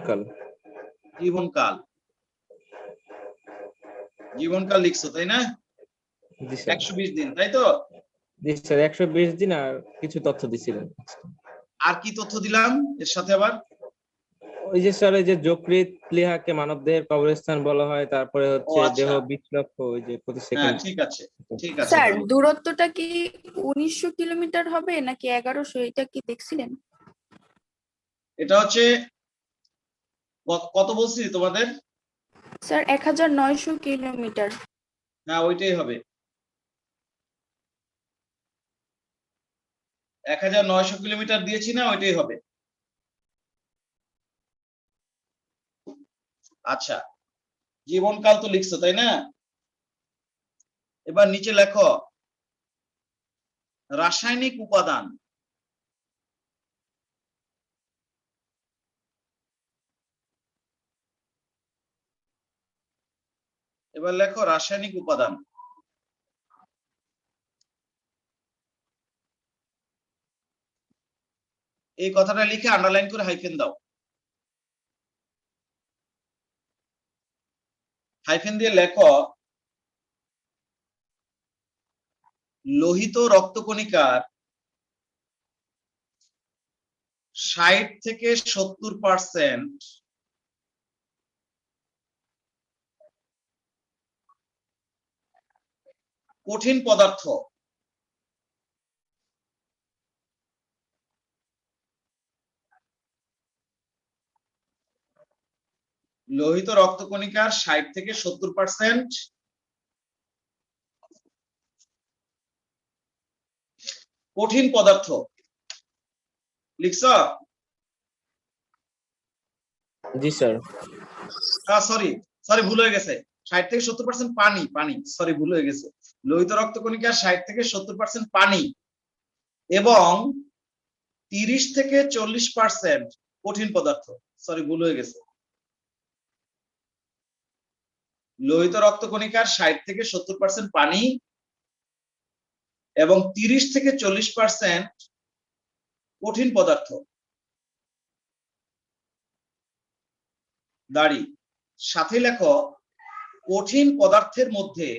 কাল জীবনকাল, জীবনকাল লিখছো তাই না? জি স্যার। 120 দিন তাই তো? জি স্যার, 120 দিন আর কিছু তথ্য দিছিলেন। আর কি তথ্য দিলাম এর সাথে আবার? ওই যে স্যার, ওই যে যকৃৎ প্লীহাকে মানবদেহের কবরস্থান বলা হয়, তারপরে ও হচ্ছে দেহ আচ্ছা, 20 লক্ষ ওই যে প্রতি হ্যাঁ সেকেন্ড। ঠিক আছে, ঠিক আছে স্যার তাহলে। দূরত্বটা কি 1900 কিলোমিটার হবে নাকি 1100, এটা কি দেখছিলেন? এটা হচ্ছে কত বলছি তোমাদের? Sir 1900 kilometre. হ্যাঁ ওইটাই হবে, 1900 কিলোমিটার দিয়েছি না, ওইটাই হবে। আচ্ছা, জীবনকাল তো লিখছো তাই না? এবার নিচে লেখো রাসায়নিক উপাদান। এবার লেখো রাসায়নিক উপাদান। এই কথাটা লিখে আন্ডারলাইন করে হাইফেন দাও, হাইফেন দিয়ে লেখো লোহিত রক্তকণিকার 60 থেকে 70% কঠিন পদার্থ। লোহিত রক্তকণিকার 60 থেকে 70% কঠিন পদার্থ লিখছ? জি স্যার। সরি সরি ভুল হয়ে গেছে, 60 থেকে 70% পানি, পানি সরি ভুল হয়ে গেছে। লোহিত রক্তকণিকার 60 থেকে 70% পানি এবং 30 থেকে 40% কঠিন পদার্থ, সরি ভুল হয়ে গেছে। লোহিত রক্তকণিকার 60 থেকে 70% পানি এবং 30 থেকে 40% কঠিন পদার্থ। দাড়ি সাথে লেখো কঠিন পদার্থের মধ্যে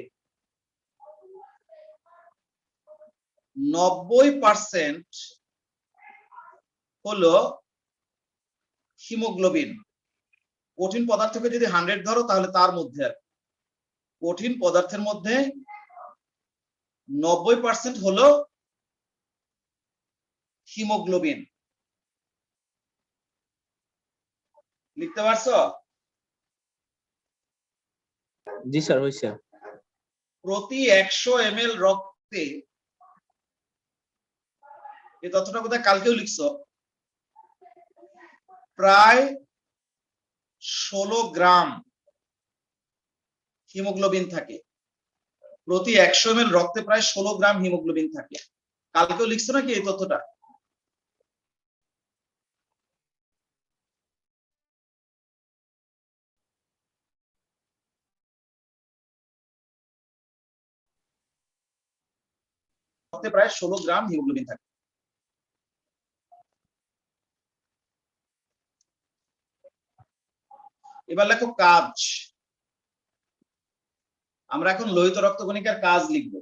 90% হলো হিমোগ্লোবিন। কঠিন পদার্থকে যদি 100 ধরো তাহলে তার মধ্যে কঠিন পদার্থের মধ্যে 90% হলো হিমোগ্লোবিন। লিখতে পারছো? জি স্যার, হইছে। প্রতি 100 ml রক্তে, এই তথ্যটা কোথায় কালকেও লিখছো, প্রায় 16 গ্রাম হিমোগ্লোবিন থাকে। প্রতি 100 ml রক্তে প্রায় 16 গ্রাম হিমোগ্লোবিন থাকে। কালকেও লিখছো নাকি এই তথ্যটা? রক্তে প্রায় 16 গ্রাম হিমোগ্লোবিন থাকে। এবার লেখো কাজ। আমরা এখন লোহিত রক্তকণিকার কাজ লিখব।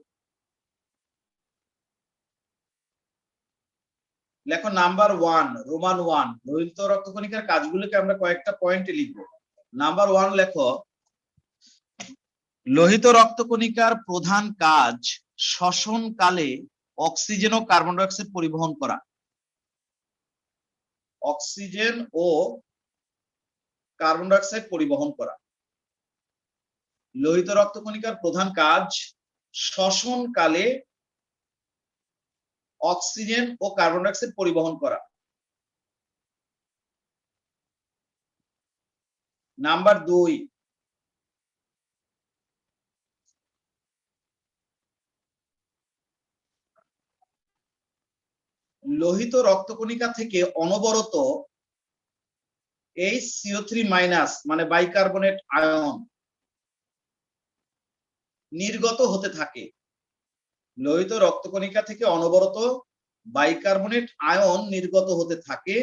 লেখো নাম্বার 1, রোমান 1, লোহিত রক্তকণিকার কাজগুলোকে আমরা কয়েকটা পয়েন্টে লিখব। নাম্বার 1 লেখো লোহিত রক্তকণিকার প্রধান কাজ শ্বসনকালে অক্সিজেন ও কার্বন ডাই অক্সাইড পরিবহন করা। অক্সিজেন ও কার্বন ডাই অক্সাইড পরিবহন করা। লোহিত রক্তকণিকার প্রধান কাজ শ্বসনকালে অক্সিজেন ও কার্বন ডাই অক্সাইড পরিবহন করা। নাম্বার 2, লোহিত রক্তকণিকা থেকে অনবরত HCO3- মানে বাইকার্বনেট আয়ন নির্গত হতে থাকে। লোহিত রক্তকণিকা থেকে অনবরত বাইকার্বনেট আয়ন নির্গত হতে থাকে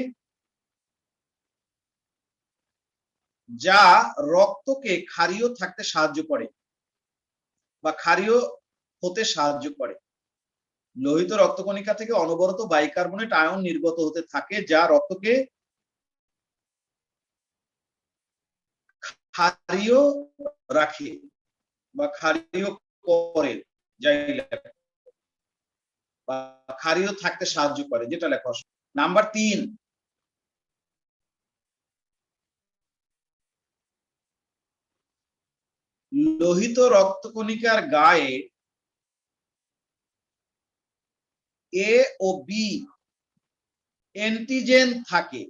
যা রক্তকে ক্ষারীয় থাকতে সাহায্য করে বা ক্ষারীয় হতে সাহায্য করে। লোহিত রক্তকণিকা থেকে অনবরত বাইকার্বনেট আয়ন নির্গত হতে থাকে, যা রক্তকে ক্ষারীয় রাখে বা ক্ষারীয় করে, যাই বা ক্ষারীয় থাকতে সাহায্য করে, যেটা লেখা। নাম্বার 3, লোহিত রক্তকণিকার গায়ে এ ও বি অ্যান্টিজেন থাকে।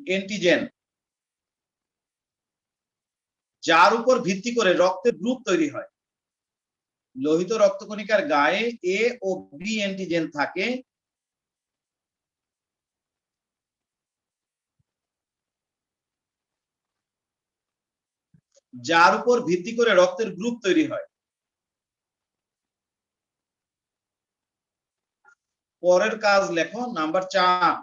অ্যান্টিজেন যার উপর ভিত্তি করে রক্তের গ্রুপ তৈরি হয়। লোহিত রক্তকণিকার গায়ে এ ও বি অ্যান্টিজেন থাকে, যার উপর ভিত্তি করে রক্তের গ্রুপ তৈরি হয়। পরের কাজ লেখো, নাম্বার 4।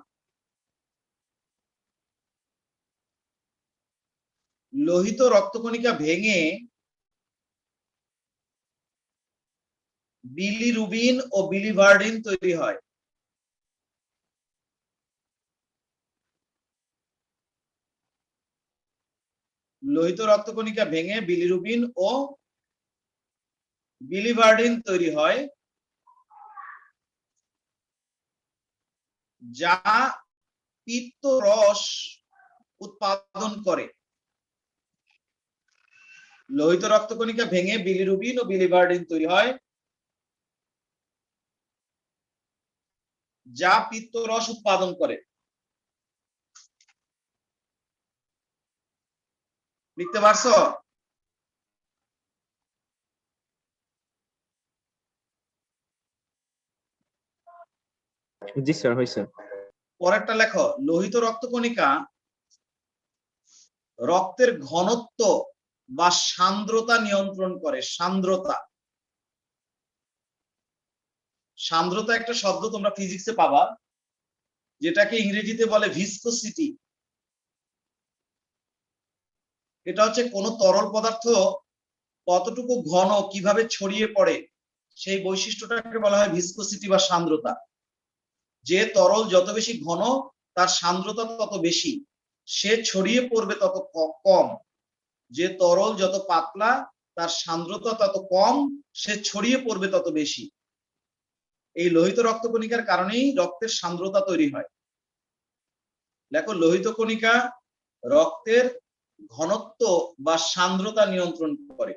লোহিত রক্তকণিকা ভেঙে বিলিরুবিন ও বিলিভার্ডিন তৈরি হয়। লোহিত রক্তকণিকা ভেঙে বিলিরুবিন ও বিলিভার্ডিন তৈরি হয়, যা পিত্তরস উৎপাদন করে। লোহিত রক্তকণিকা ভেঙে বিলিরুবিন ও বিলিভার্ডিন তৈরি হয়, যা পিত্তরস উৎপাদন করে। লিখতে পারছো? জি স্যার, হয়েছে। পরেরটা লেখো, লোহিত রক্তকণিকা রক্তের ঘনত্ব বা সান্দ্রতা নিয়ন্ত্রণ করে। সান্দ্রতা, সান্দ্রতা একটা শব্দ তোমরা ফিজিক্সে পাবা, যেটাকে ইংরেজিতে বলে ভিসকোসিটি। এটা হচ্ছে কোন তরল পদার্থ কতটুকু ঘন কিভাবে ছড়িয়ে পড়ে, সেই বৈশিষ্ট্যটাকে বলা হয় ভিসকোসিটি বা সান্দ্রতা। যে তরল যত বেশি ঘন তার সান্দ্রতা তত বেশি, সে ছড়িয়ে পড়বে তত কম। যে তরল যত পাতলা তার সান্দ্রতা তত কম, সে ছড়িয়ে পড়বে তত বেশি। এই লোহিত রক্তকণিকার কারণেই রক্তের সান্দ্রতা তৈরি হয়। দেখো, লোহিত কণিকা রক্তের ঘনত্ব বা সান্দ্রতা নিয়ন্ত্রণ করে।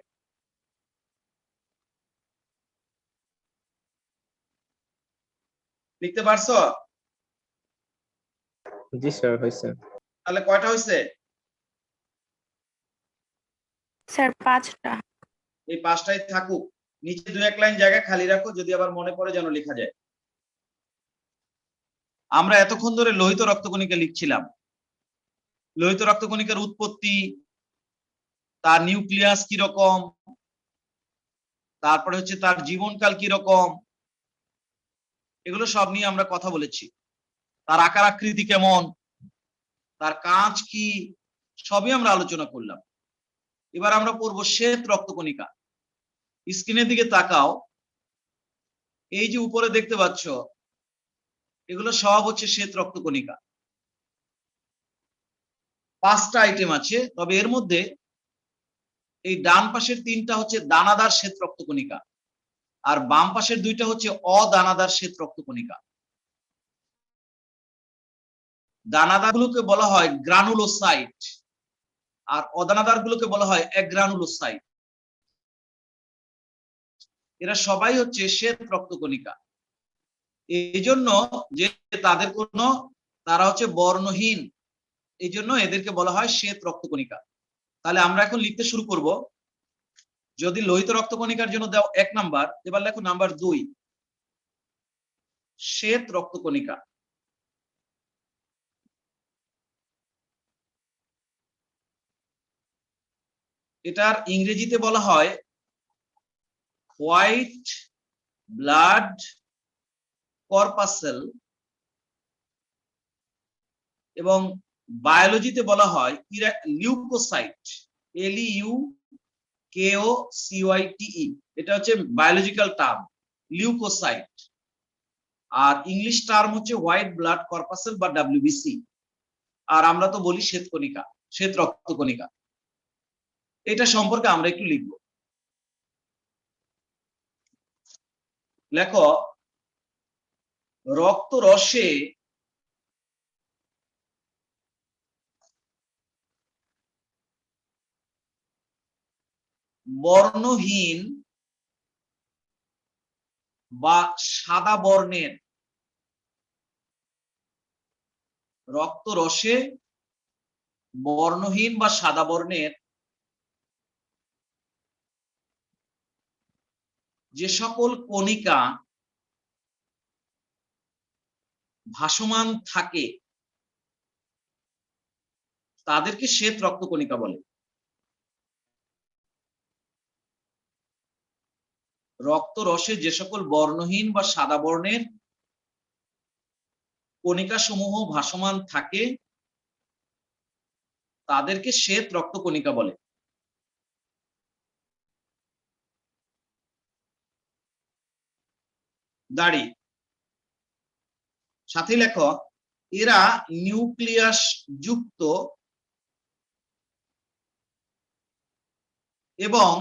লিখতে পারছো? জি স্যার, হয়েছে। তাহলে কয়টা হয়েছে? স্যার 5টা। এই 5টাই থাকুক, নিচে 2-1 লাইন জায়গা খালি রাখো, যদি আবার মনে পড়ে যেন লেখা যায়। আমরা এতক্ষণ ধরে লোহিত রক্তকণিকা লিখছিলাম। লোহিত রক্তকণিকার উৎপত্তি, তার নিউক্লিয়াস কি রকম, তারপরে হচ্ছে তার জীবনকাল কি রকম, এগুলো সব নিয়ে আমরা কথা বলেছি। তার আকার আকৃতি কেমন, তার কাঁচ কি, সবই আমরা আলোচনা করলাম। এবার আমরা পড়বো শ্বেত রক্তকণিকা। স্ক্রিনের দিকে তাকাও, এই যে উপরে দেখতে পাচ্ছ, এগুলো সব হচ্ছে শ্বেত রক্তকণিকা। 5টা আইটেম আছে, তবে এর মধ্যে এই ডান পাশের 3টা হচ্ছে দানাদার শ্বেত রক্তকণিকা, আর বাম পাশের 2টা হচ্ছে অদানাদার শ্বেত রক্তকণিকা। দানাদার গুলোকে বলা হয় গ্রানুলোসাইট, আর অদানাদার গুলোকে বলা হয় অ্যাগ্রানুলোসাইট। এরা সবাই হচ্ছে শ্বেত রক্তকণিকা। এই জন্য যে তারা হচ্ছে বর্ণহীন, এই জন্য এদেরকে বলা হয় শ্বেত রক্তকণিকা। তাহলে আমরা এখন লিখতে শুরু করব। যদি লোহিত রক্তকণিকার জন্য দাও 1 নাম্বার, এবার লেখো নাম্বার 2, শ্বেত রক্তকণিকা। এটার ইংরেজিতে বলা হয় হোয়াইট ব্লাড কর্পাসেল এবং বায়োলজিতে বলা হয় লিউকোসাইট, LEUKOCYTE, এটা হচ্ছে বায়োলজিক্যাল টার্ম লিউকোসাইট। আর ইংলিশ টার্ম হচ্ছে হোয়াইট ব্লাড কর্পাসেল বা WBC। আর আমরা তো বলি শ্বেতকণিকা, শ্বেত রক্তকণিকা। এটা সম্পর্কে আমরা একটু লিখব। লেখো, রক্ত রসে বর্ণহীন বা সাদা বর্ণের, রক্ত রসে বর্ণহীন বা সাদা বর্ণের যে সকল কণিকা ভাসমান থাকে তাদেরকে শ্বেত রক্তকণিকা বলে। রক্ত রসে যে সকল বর্ণহীন বা সাদা বর্ণের কণিকা সমূহ ভাসমান থাকে তাদেরকে শ্বেত রক্তকণিকা বলে। দাড়ি সাথে লেখো, এরা নিউক্লিয়াস যুক্ত এবং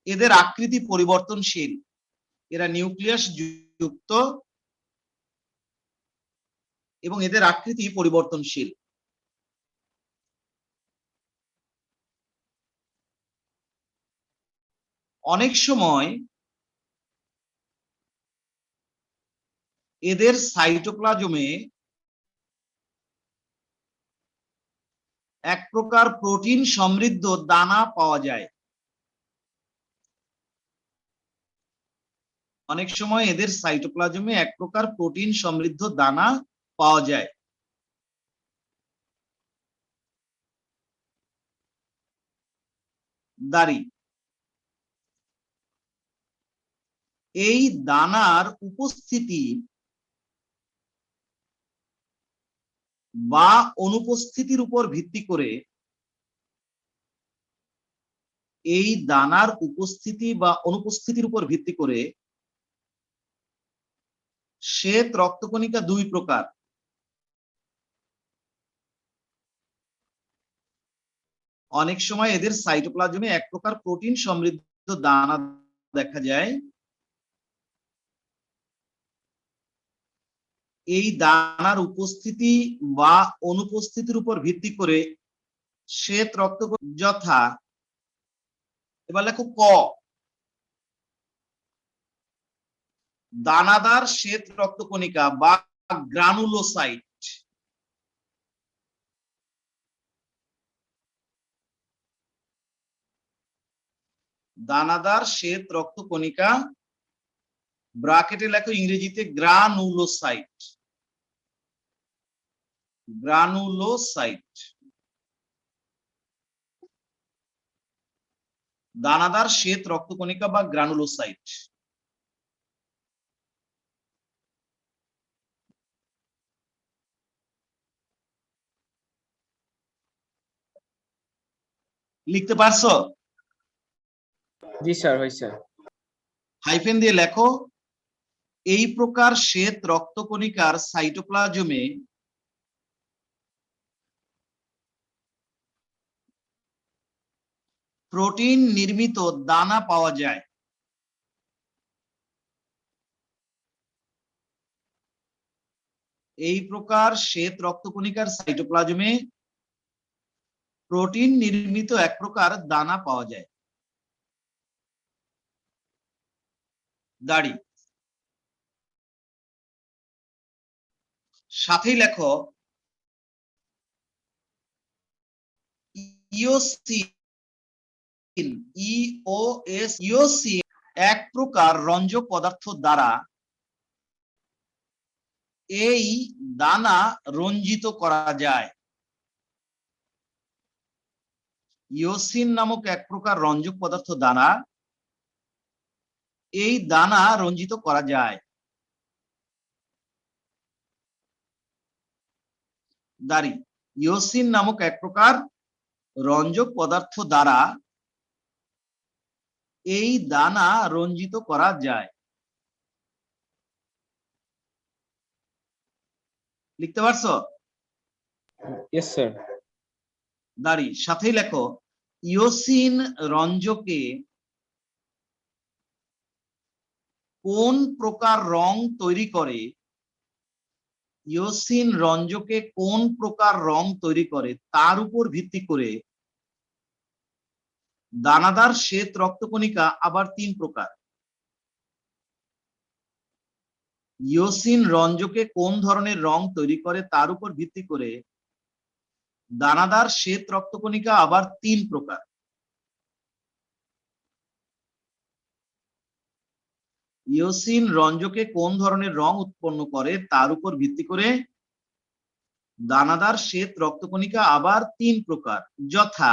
এদের আকৃতি পরিবর্তনশীল। এরা নিউক্লিয়াস যুক্ত এবং এদের আকৃতি পরিবর্তনশীল। অনেক সময় এদের সাইটোপ্লাজমে এক প্রকার প্রোটিন সমৃদ্ধ দানা পাওয়া যায়। অনেক সময় এদের সাইটোপ্লাজমে এক প্রকার প্রোটিন সমৃদ্ধ দানা পাওয়া যায়। দাড়ি, এই দানার উপস্থিতি বা অনুপস্থিতির উপর ভিত্তি করে, এই দানার উপস্থিতি বা অনুপস্থিতির উপর ভিত্তি করে শ্বেত রক্তকণিকা দুই প্রকার। অনেক সময় এদের সাইটোপ্লাজমে এক প্রকার প্রোটিন সমৃদ্ধ দানা দেখা যায়। এই দানার উপস্থিতি বা অনুপস্থিতির উপর ভিত্তি করে শ্বেত রক্তকণিকা যথা, এবার লেখো ক, দানাদার শ্বেত রক্তকণিকা বা গ্রানুলোসাইট। দানাদার শ্বেত রক্তকণিকা, ব্রাকেটে লেখো ইংরেজিতে গ্রানুলোসাইট। গ্রানুলোসাইট, দানাদার শ্বেত রক্তকণিকা বা গ্রানুলোসাইট। লিখতে পারছো? জি স্যার, হয়েছে। হাইফেন দিয়ে লেখো, এই প্রকার শ্বেত রক্তকণিকার সাইটোপ্লাজমে প্রোটিন নির্মিত দানা পাওয়া যায়। এই প্রকার শ্বেত রক্তকণিকার সাইটোপ্লাজমে প্রোটিন নির্মিত এক প্রকার দানা পাওয়া যায়। দাড়ি, সাথেই লেখো, ইওসিন, ইওসিন এক প্রকার রঞ্জক পদার্থ দ্বারা এই দানা রঞ্জিত করা যায়। ইওসিন নামক এক প্রকার রঞ্জক পদার্থ দ্বারা এই দানা রঞ্জিত করা যায়? দাঁড়ি, ইওসিন নামক এক প্রকার রঞ্জক পদার্থ দ্বারা এই দানা রঞ্জিত করা যায়। লিখতে পারছো? Yes sir. দাঁড়ি, সাথেই লেখো ইওসিন রঞ্জকে কোন প্রকার রং তৈরি করে? ইওসিন রঞ্জকে কোন প্রকার রং তৈরি করে তার উপর ভিত্তি করে দানাদার শ্বেত রক্তকণিকা আবার 3 প্রকার। ইওসিন রঞ্জকে কোন ধরনের রং তৈরি করে তার উপর ভিত্তি করে দানাদার শ্বেত রক্তকণিকা আবার 3 প্রকার। ইওসিন রঞ্জকে কোন ধরনের রং উৎপন্ন করে তার উপর ভিত্তি করে দানাদার শ্বেত রক্তকণিকা আবার 3 প্রকার, যথা।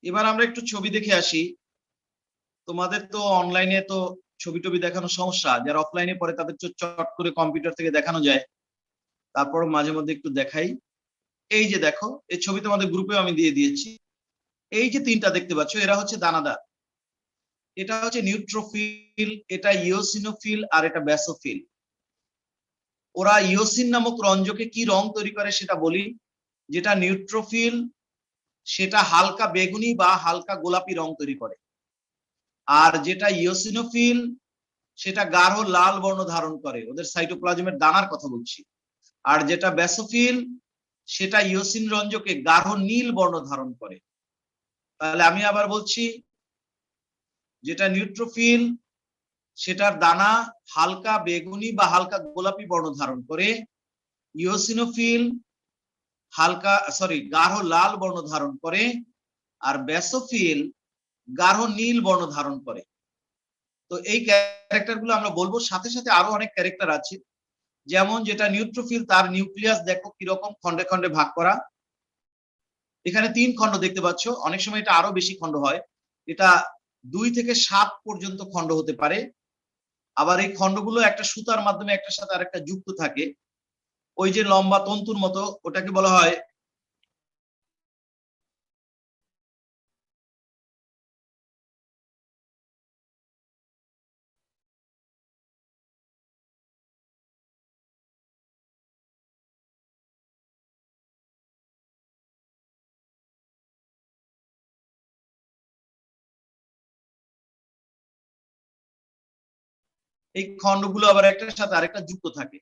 এবার আমরা একটু ছবি দেখে আসি। তোমাদের তো অনলাইনে তো ছবি টবি দেখানো সমস্যা, যারা অফলাইনে পড়ে তাদের চট করে কম্পিউটার থেকে দেখানো যায়, তারপর মাঝে মধ্যে একটু দেখাই। এই যে দেখো, এই ছবি তোমাদের গ্রুপে আমি দিয়ে দিয়েছি। এই যে 3টা দেখতে পাচ্ছ, এরা হচ্ছে দানাদার। এটা হচ্ছে নিউট্রোফিল, এটা ইওসিনোফিল, আর এটা ব্যাসোফিল। ওরা ইওসিন নামক রঞ্জকে কি রং তৈরি করে সেটা বলি। যেটা নিউট্রোফিল সেটা হালকা বেগুনি বা হালকা গোলাপি রং তৈরি করে, আর যেটা ইওসিনোফিল সেটা গাঢ় লাল বর্ণ ধারণ করে। ওদের সাইটোপ্লাজমের দানার কথা বলছি। আর যেটা ব্যাসোফিল সেটা ইওসিন রঞ্জকে গাঢ় নীল বর্ণ ধারণ করে। তাহলে আমি আবার বলছি, যেটা নিউট্রোফিল সেটার দানা হালকা বেগুনি বা হালকা গোলাপি বর্ণ ধারণ করে, ইওসিনোফিল গাঢ় লাল বর্ণ ধারণ করে, আর ব্যাসোফিল গাঢ় নীল বর্ণ ধারণ করে। তো এই ক্যারেক্টার গুলো আমরা বলবো, সাথে সাথে আরো অনেক ক্যারেক্টার আছে। যেমন যেটা নিউট্রোফিল, তার নিউক্লিয়াস দেখো কিরকম খন্ডে খন্ডে ভাগ করা। এখানে 3 খণ্ড দেখতে পাচ্ছ, অনেক সময় এটা আরো বেশি খণ্ড হয়, এটা 2 থেকে 7 পর্যন্ত খণ্ড হতে পারে। আবার এই খণ্ডগুলো একটা সুতার মাধ্যমে একটার সাথে আরেকটা যুক্ত থাকে, ওই যে লম্বা তন্তুর মতো, ওটাকে বলা হয় এই খণ্ডগুলো আবার একটার সাথে আরেকটা যুক্ত থাকে।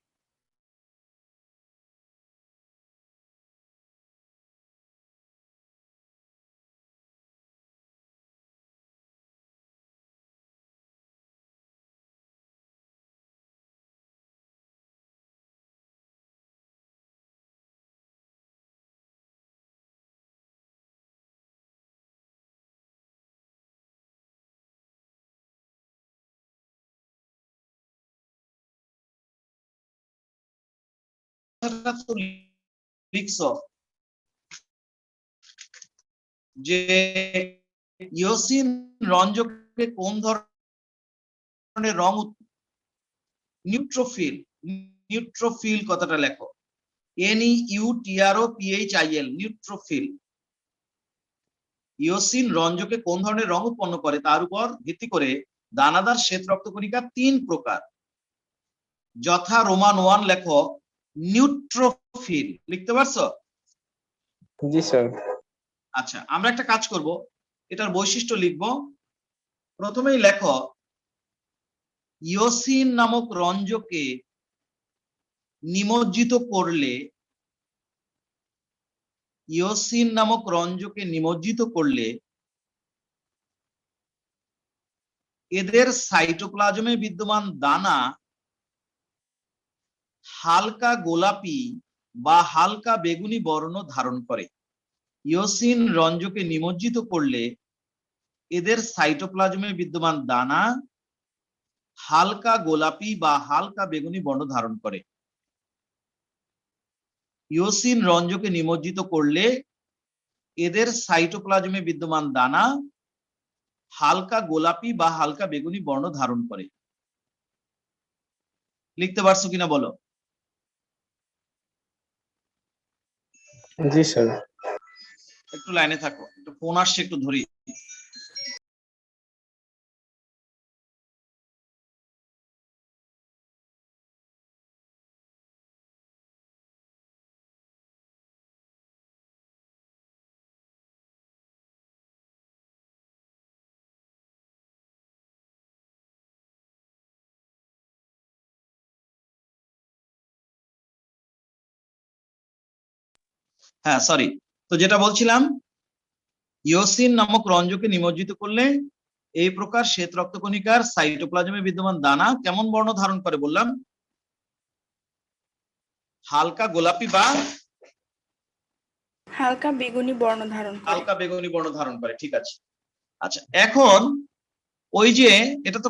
লিখছো যে ইওসিন রঞ্জকে কোন ধরনের রং? নিউট্রোফিল। নিউট্রোফিল কথাটা লেখো, NEUTROPHIL, নিউট্রোফিল। ইওসিন রঞ্জকে কোন ধরনের রং উৎপন্ন করে তার উপর ভিত্তি করে দানাদার শ্বেত রক্তকণিকা 3 প্রকার, যথা রোমান 1 লেখো নিউট্রোফিল। লিখতে পারছো? জি স্যার। আচ্ছা, আমরা একটা কাজ করব, এটার বৈশিষ্ট্য লিখবো। প্রথমেই লেখো ইওসিন নামক রঞ্জকে নিমজ্জিত করলে, ইওসিন নামক রঞ্জকে নিমজ্জিত করলে এদের সাইটোপ্লাজমে বিদ্যমান দানা হালকা গোলাপি বা হালকা বেগুনি বর্ণ ধারণ করে। ইওসিন রঞ্জকে নিমজ্জিত করলে এদের সাইটোপ্লাজমে বিদ্যমান দানা হালকা গোলাপি বা হালকা বেগুনি বর্ণ ধারণ করে। ইওসিন রঞ্জকে নিমজ্জিত করলে এদের সাইটোপ্লাজমে বিদ্যমান দানা হালকা গোলাপি বা হালকা বেগুনি বর্ণ ধারণ করে। লিখতে পারছো কিনা বলো? জি স্যার। একটু লাইনে থাকো, একটু ফোন আসছে, একটু ধরি। হ্যাঁ সরি, তো যেটা বলছিলাম, ইওসিন নামক রঞ্জকে নিমজ্জিত করলে এই প্রকার শ্বেত রক্তকণিকার সাইটোপ্লাজমে বিদ্যমান দানা কেমন বর্ণ ধারণ করে বললাম? হালকা গোলাপি বা হালকা বেগুনি বর্ণ ধারণ করে। হালকা বেগুনি বর্ণ ধারণ করে, ঠিক আছে। আচ্ছা, এখন ওই যে, এটা তো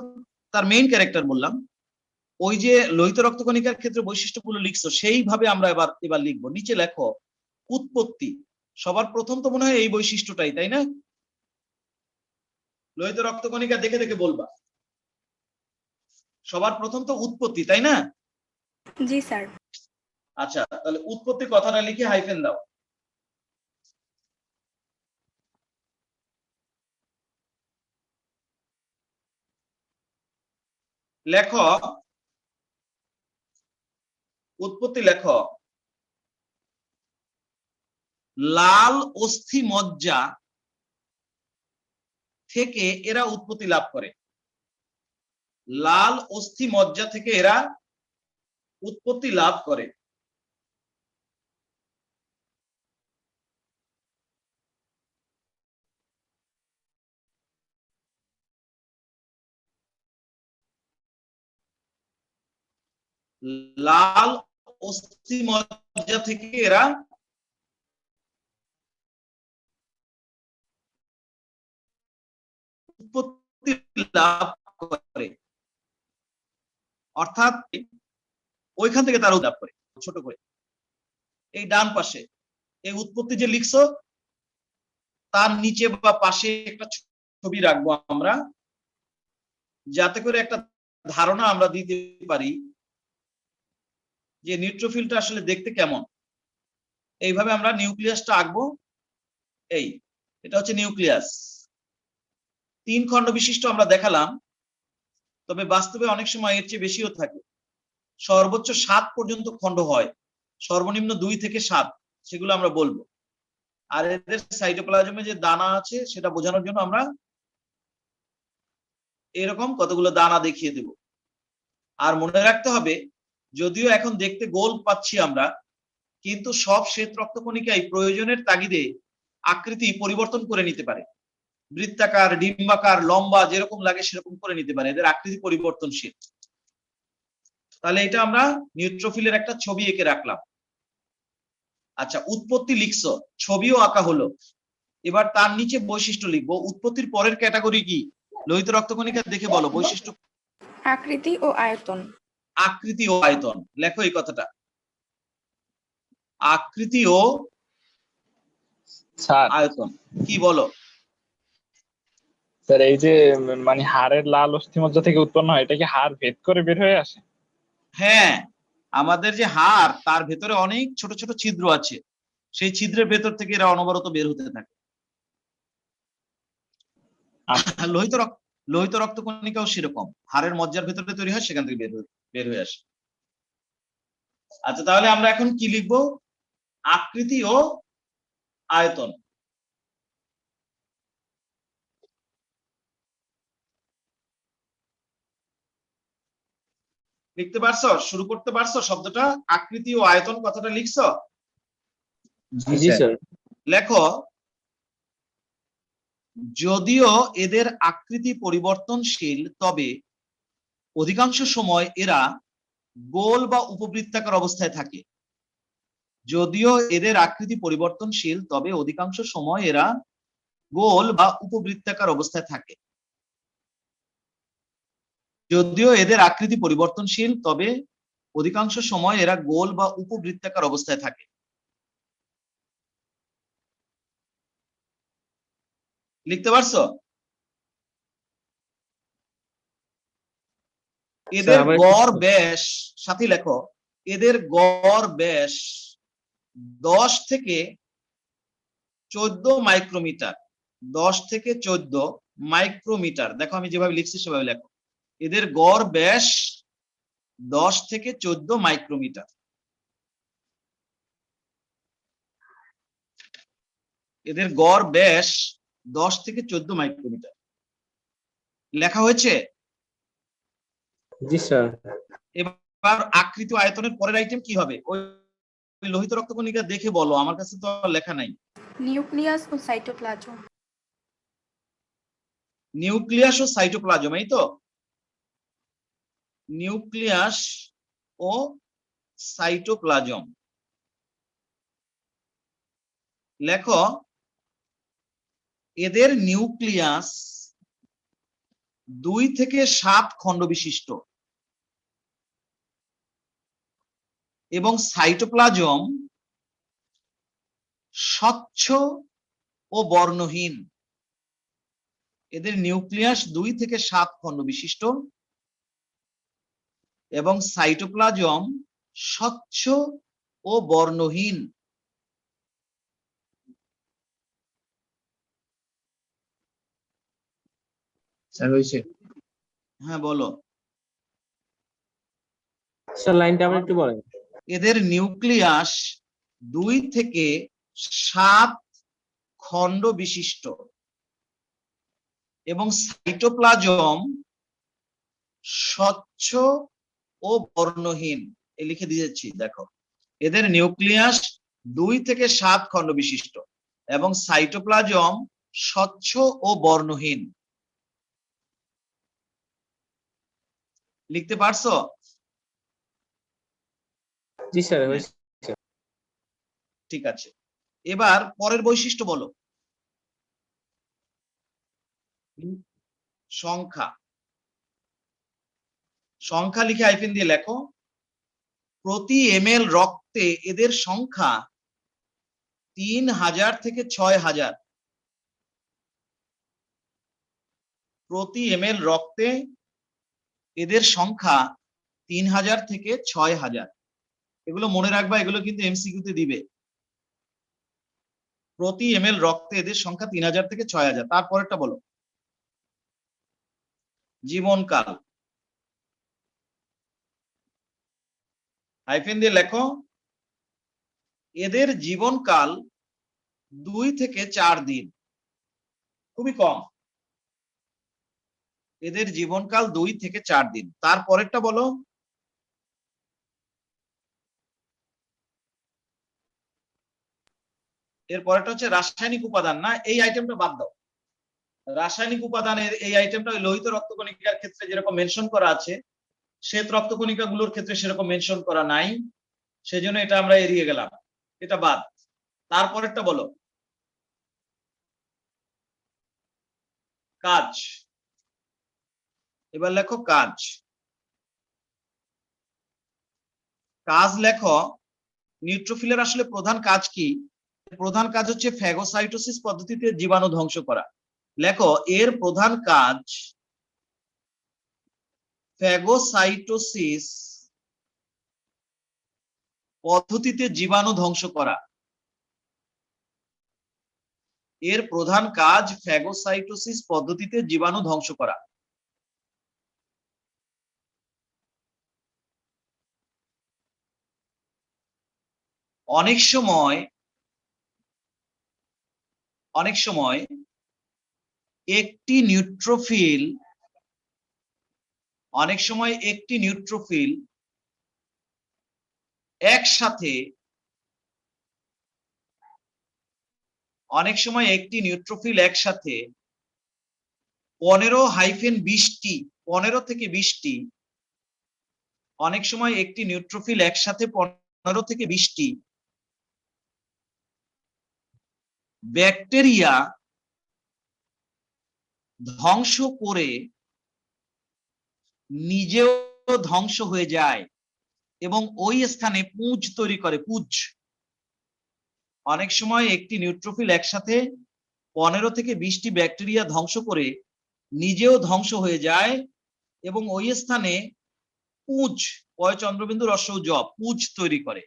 তার মেইন ক্যারেক্টার বললাম, ওই যে লোহিত রক্তকণিকার ক্ষেত্রে বৈশিষ্ট্যগুলো লিখছো, সেইভাবে আমরা এবার লিখবো। নিচে লেখো উৎপত্তি। সবার প্রথম তো মনে হয় এই বৈশিষ্ট্যটাই, তাই না? লোহিত রক্তকণিকা দেখে দেখে বলবা। সবার প্রথম তো উৎপত্তি, তাই না? জি স্যার। আচ্ছা, তাহলে উৎপত্তি কথাটা লিখে হাইফেন দাও। লেখো উৎপত্তি, লেখো লাল অস্থি মজ্জা থেকে এরা উৎপত্তি লাভ করে। লাল অস্থি মজ্জা থেকে এরা উৎপত্তি লাভ করে। লাল অস্থি মজ্জা থেকে এরা উৎপত্তি লাভ করে, অর্থাৎ ওইখান থেকে তারা লাভ করে। ছোট করে এই ডান পাশে এই উৎপত্তি যে লিখছো, তার নিচে বা পাশে একটা ছবি রাখবো আমরা, যাতে করে একটা ধারণা আমরা দিতে পারি যে নিউট্রোফিলটা আসলে দেখতে কেমন। এইভাবে আমরা নিউক্লিয়াসটা আঁকবো। এই, এটা হচ্ছে নিউক্লিয়াস। 3 খণ্ড বিশিষ্ট আমরা দেখালাম, তবে বাস্তবে অনেক সময় এর চেয়ে বেশিও থাকে। সর্বোচ্চ 7 পর্যন্ত খণ্ড হয়, সর্বনিম্ন 2 থেকে 7, সেগুলো আমরা বলবো। আর এদের সাইটোপ্লাজমে যে দানা আছে সেটা বোঝানোর জন্য আমরা এরকম কতগুলো দানা দেখিয়ে দেব। আর মনে রাখতে হবে, যদিও এখন দেখতে গোল পাচ্ছি আমরা, কিন্তু সব শ্বেত রক্তকণিকাই প্রয়োজনের তাগিদে আকৃতি পরিবর্তন করে নিতে পারে। বৃত্তাকার, ডিম্বাকার, লম্বা, যেরকম লাগে সেরকম করে নিতে পারে। এদের আকৃতি পরিবর্তনশীল। তাহলে এটা আমরা নিউট্রোফিলের একটা ছবি এঁকে রাখলাম। আচ্ছা, উৎপত্তি লিখছো, ছবিও আঁকা হলো। এবার তার নিচে বৈশিষ্ট্য লিখবো। উৎপত্তির পরের ক্যাটাগরি কি? লোহিত রক্তকণিকা দেখে বলো বৈশিষ্ট্য। আকৃতি ও আয়তন। আকৃতি ও আয়তন, লেখো এই কথাটা, আকৃতি ও স্যার আয়তন। কি বলো? স্যার এই যে মানে হাড়ের লাল অস্থিমজ্জা থেকে উৎপন্ন হয়, এটা কি হাড় ভেদ করে বের হয়ে আসে? হ্যাঁ, আমাদের যে হাড়, তার ভেতরে অনেক ছোট ছোট ছিদ্র আছে, সেই ছিদ্রের ভেতর থেকে এরা অনবরত বের হতে থাকে। লোহিত রক্তকণিকাও সেরকম, হাড়ের মজ্জার ভেতরে তৈরি হয়, সেখান থেকে বের হয়ে আসে। আচ্ছা, তাহলে আমরা এখন কি লিখবো? আকৃতি ও আয়তন। লিখতে পারছো? শুরু করতে পারছো? শব্দটা আকৃতি ও আয়তন কথাটা লিখছো? জি স্যার। লেখো, যদিও এদের আকৃতি পরিবর্তনশীল, তবে অধিকাংশ সময় এরা গোল বা উপবৃত্তাকার অবস্থায় থাকে। যদিও এদের আকৃতি পরিবর্তনশীল, তবে অধিকাংশ সময় এরা গোল বা উপবৃত্তাকার অবস্থায় থাকে। যদিও এদের আকৃতি পরিবর্তনশীল, তবে অধিকাংশ সময় এরা গোল বা উপবৃত্তাকার অবস্থায় থাকে। লিখতে পারছো? এদের আবার একটু- গড় ব্যাস, সাথী লেখো, এদের গড় ব্যাস 10 থেকে 14 মাইক্রোমিটার, 10 থেকে 14 মাইক্রোমিটার। দেখো আমি যেভাবে লিখছি সেভাবে লেখো। এদের গড় ব্যাস 10 থেকে 14 মাইক্রোমিটার। এদের গড় ব্যাস 10 থেকে 14 মাইক্রোমিটার। লেখা হয়েছে? জি স্যার। এবার আকৃতি ও আয়তনের পরের আইটেম কি হবে? ওই লোহিত রক্তকণিকা দেখে বলো, আমার কাছে তো আর লেখা নাই। নিউক্লিয়াস ও সাইটোপ্লাজম। নিউক্লিয়াস ও সাইটোপ্লাজম, এই তো? নিউক্লিয়াস ও সাইটোপ্লাজম। লেখো, এদের নিউক্লিয়াস 2 থেকে 7 খণ্ড বিশিষ্ট এবং সাইটোপ্লাজম স্বচ্ছ ও বর্ণহীন। এদের নিউক্লিয়াস 2 থেকে 7 খণ্ড বিশিষ্ট এবং সাইটোপ্লাজম স্বচ্ছ ও বর্ণহীন। স্যার হয়েছে? হ্যাঁ বলো। স্যার লাইনটা আবার একটু বলেন। এদের নিউক্লিয়াস 2 থেকে 7 খণ্ড বিশিষ্ট এবং সাইটোপ্লাজম স্বচ্ছ ও বর্ণহীন। লিখে দিয়েছি, দেখো। এদের নিউক্লিয়াস 2 থেকে 7 খণ্ড বিশিষ্ট এবং সাইটোপ্লাজম স্বচ্ছ ও বর্ণহীন। লিখতে পারছো? জি স্যার হয়েছে। ঠিক আছে, এবার পরের বৈশিষ্ট্য বলো। সংখ্যা। সংখ্যা লিখে হাইফেন দিয়ে লেখো। প্রতি ml রক্তে এদের সংখ্যা 3000 থেকে 6000। প্রতি ml রক্তে এদের সংখ্যা 3000 থেকে 6000। এগুলো মনে রাখবা, এগুলো কিন্তু এমসিকিউতে দিবে। প্রতি ml রক্তে এদের সংখ্যা 3000 থেকে 6000। তারপরেরটা বলো। জীবনকাল। হাইফেন দিয়ে লেখো, এদের জীবনকাল 2 থেকে 4 দিন, খুবই কম। এদের জীবনকাল 2 থেকে 4 দিন। তারপরেরটা বলো। এরপরেরটা হচ্ছে রাসায়নিক উপাদান। না, এই আইটেমটা বাদ দাও। রাসায়নিক উপাদানের এই আইটেমটা লোহিত রক্তকণিকার ক্ষেত্রে যেরকম মেনশন করা আছে, শ্বেত রক্তকণিকা গুলোর ক্ষেত্রে সেরকম মেনশন করা নাই, সেজন্য এটা আমরা এড়িয়ে গেলাম, এটা বাদ। তারপরেরটা বলো। কাজ। এবার লেখো কাজ। কাজ লেখো। নিউট্রোফিলের আসলে প্রধান কাজ কি? প্রধান কাজ হচ্ছে ফ্যাগোসাইটোসিস পদ্ধতিতে জীবাণু ধ্বংস করা। লেখো, এর প্রধান কাজ ফ্যাগোসাইটোসিস পদ্ধতিতে জীবাণু ধ্বংস করা। এর প্রধান কাজ ফ্যাগোসাইটোসিস পদ্ধতিতে জীবাণু ধ্বংস করা। অনেক সময় একটি নিউট্রোফিল একসাথে 15-20টি, 15 থেকে 20টি, অনেক সময় একটি নিউট্রোফিল একসাথে 15 থেকে 20টি ব্যাকটেরিয়া ধ্বংস করে নিজেও ধ্বংস হয়ে যায় এবং ওই স্থানে পুঁজ তৈরি করে। পুঁজ। অনেক সময় একটি নিউট্রোফিল একসাথে 15 থেকে 20টি ব্যাকটেরিয়া ধ্বংস করে নিজেও ধ্বংস হয়ে যায় এবং ওই স্থানে পুঁজ, পয় চন্দ্রবিন্দু রস্যউ জ, পুঁজ তৈরি করে।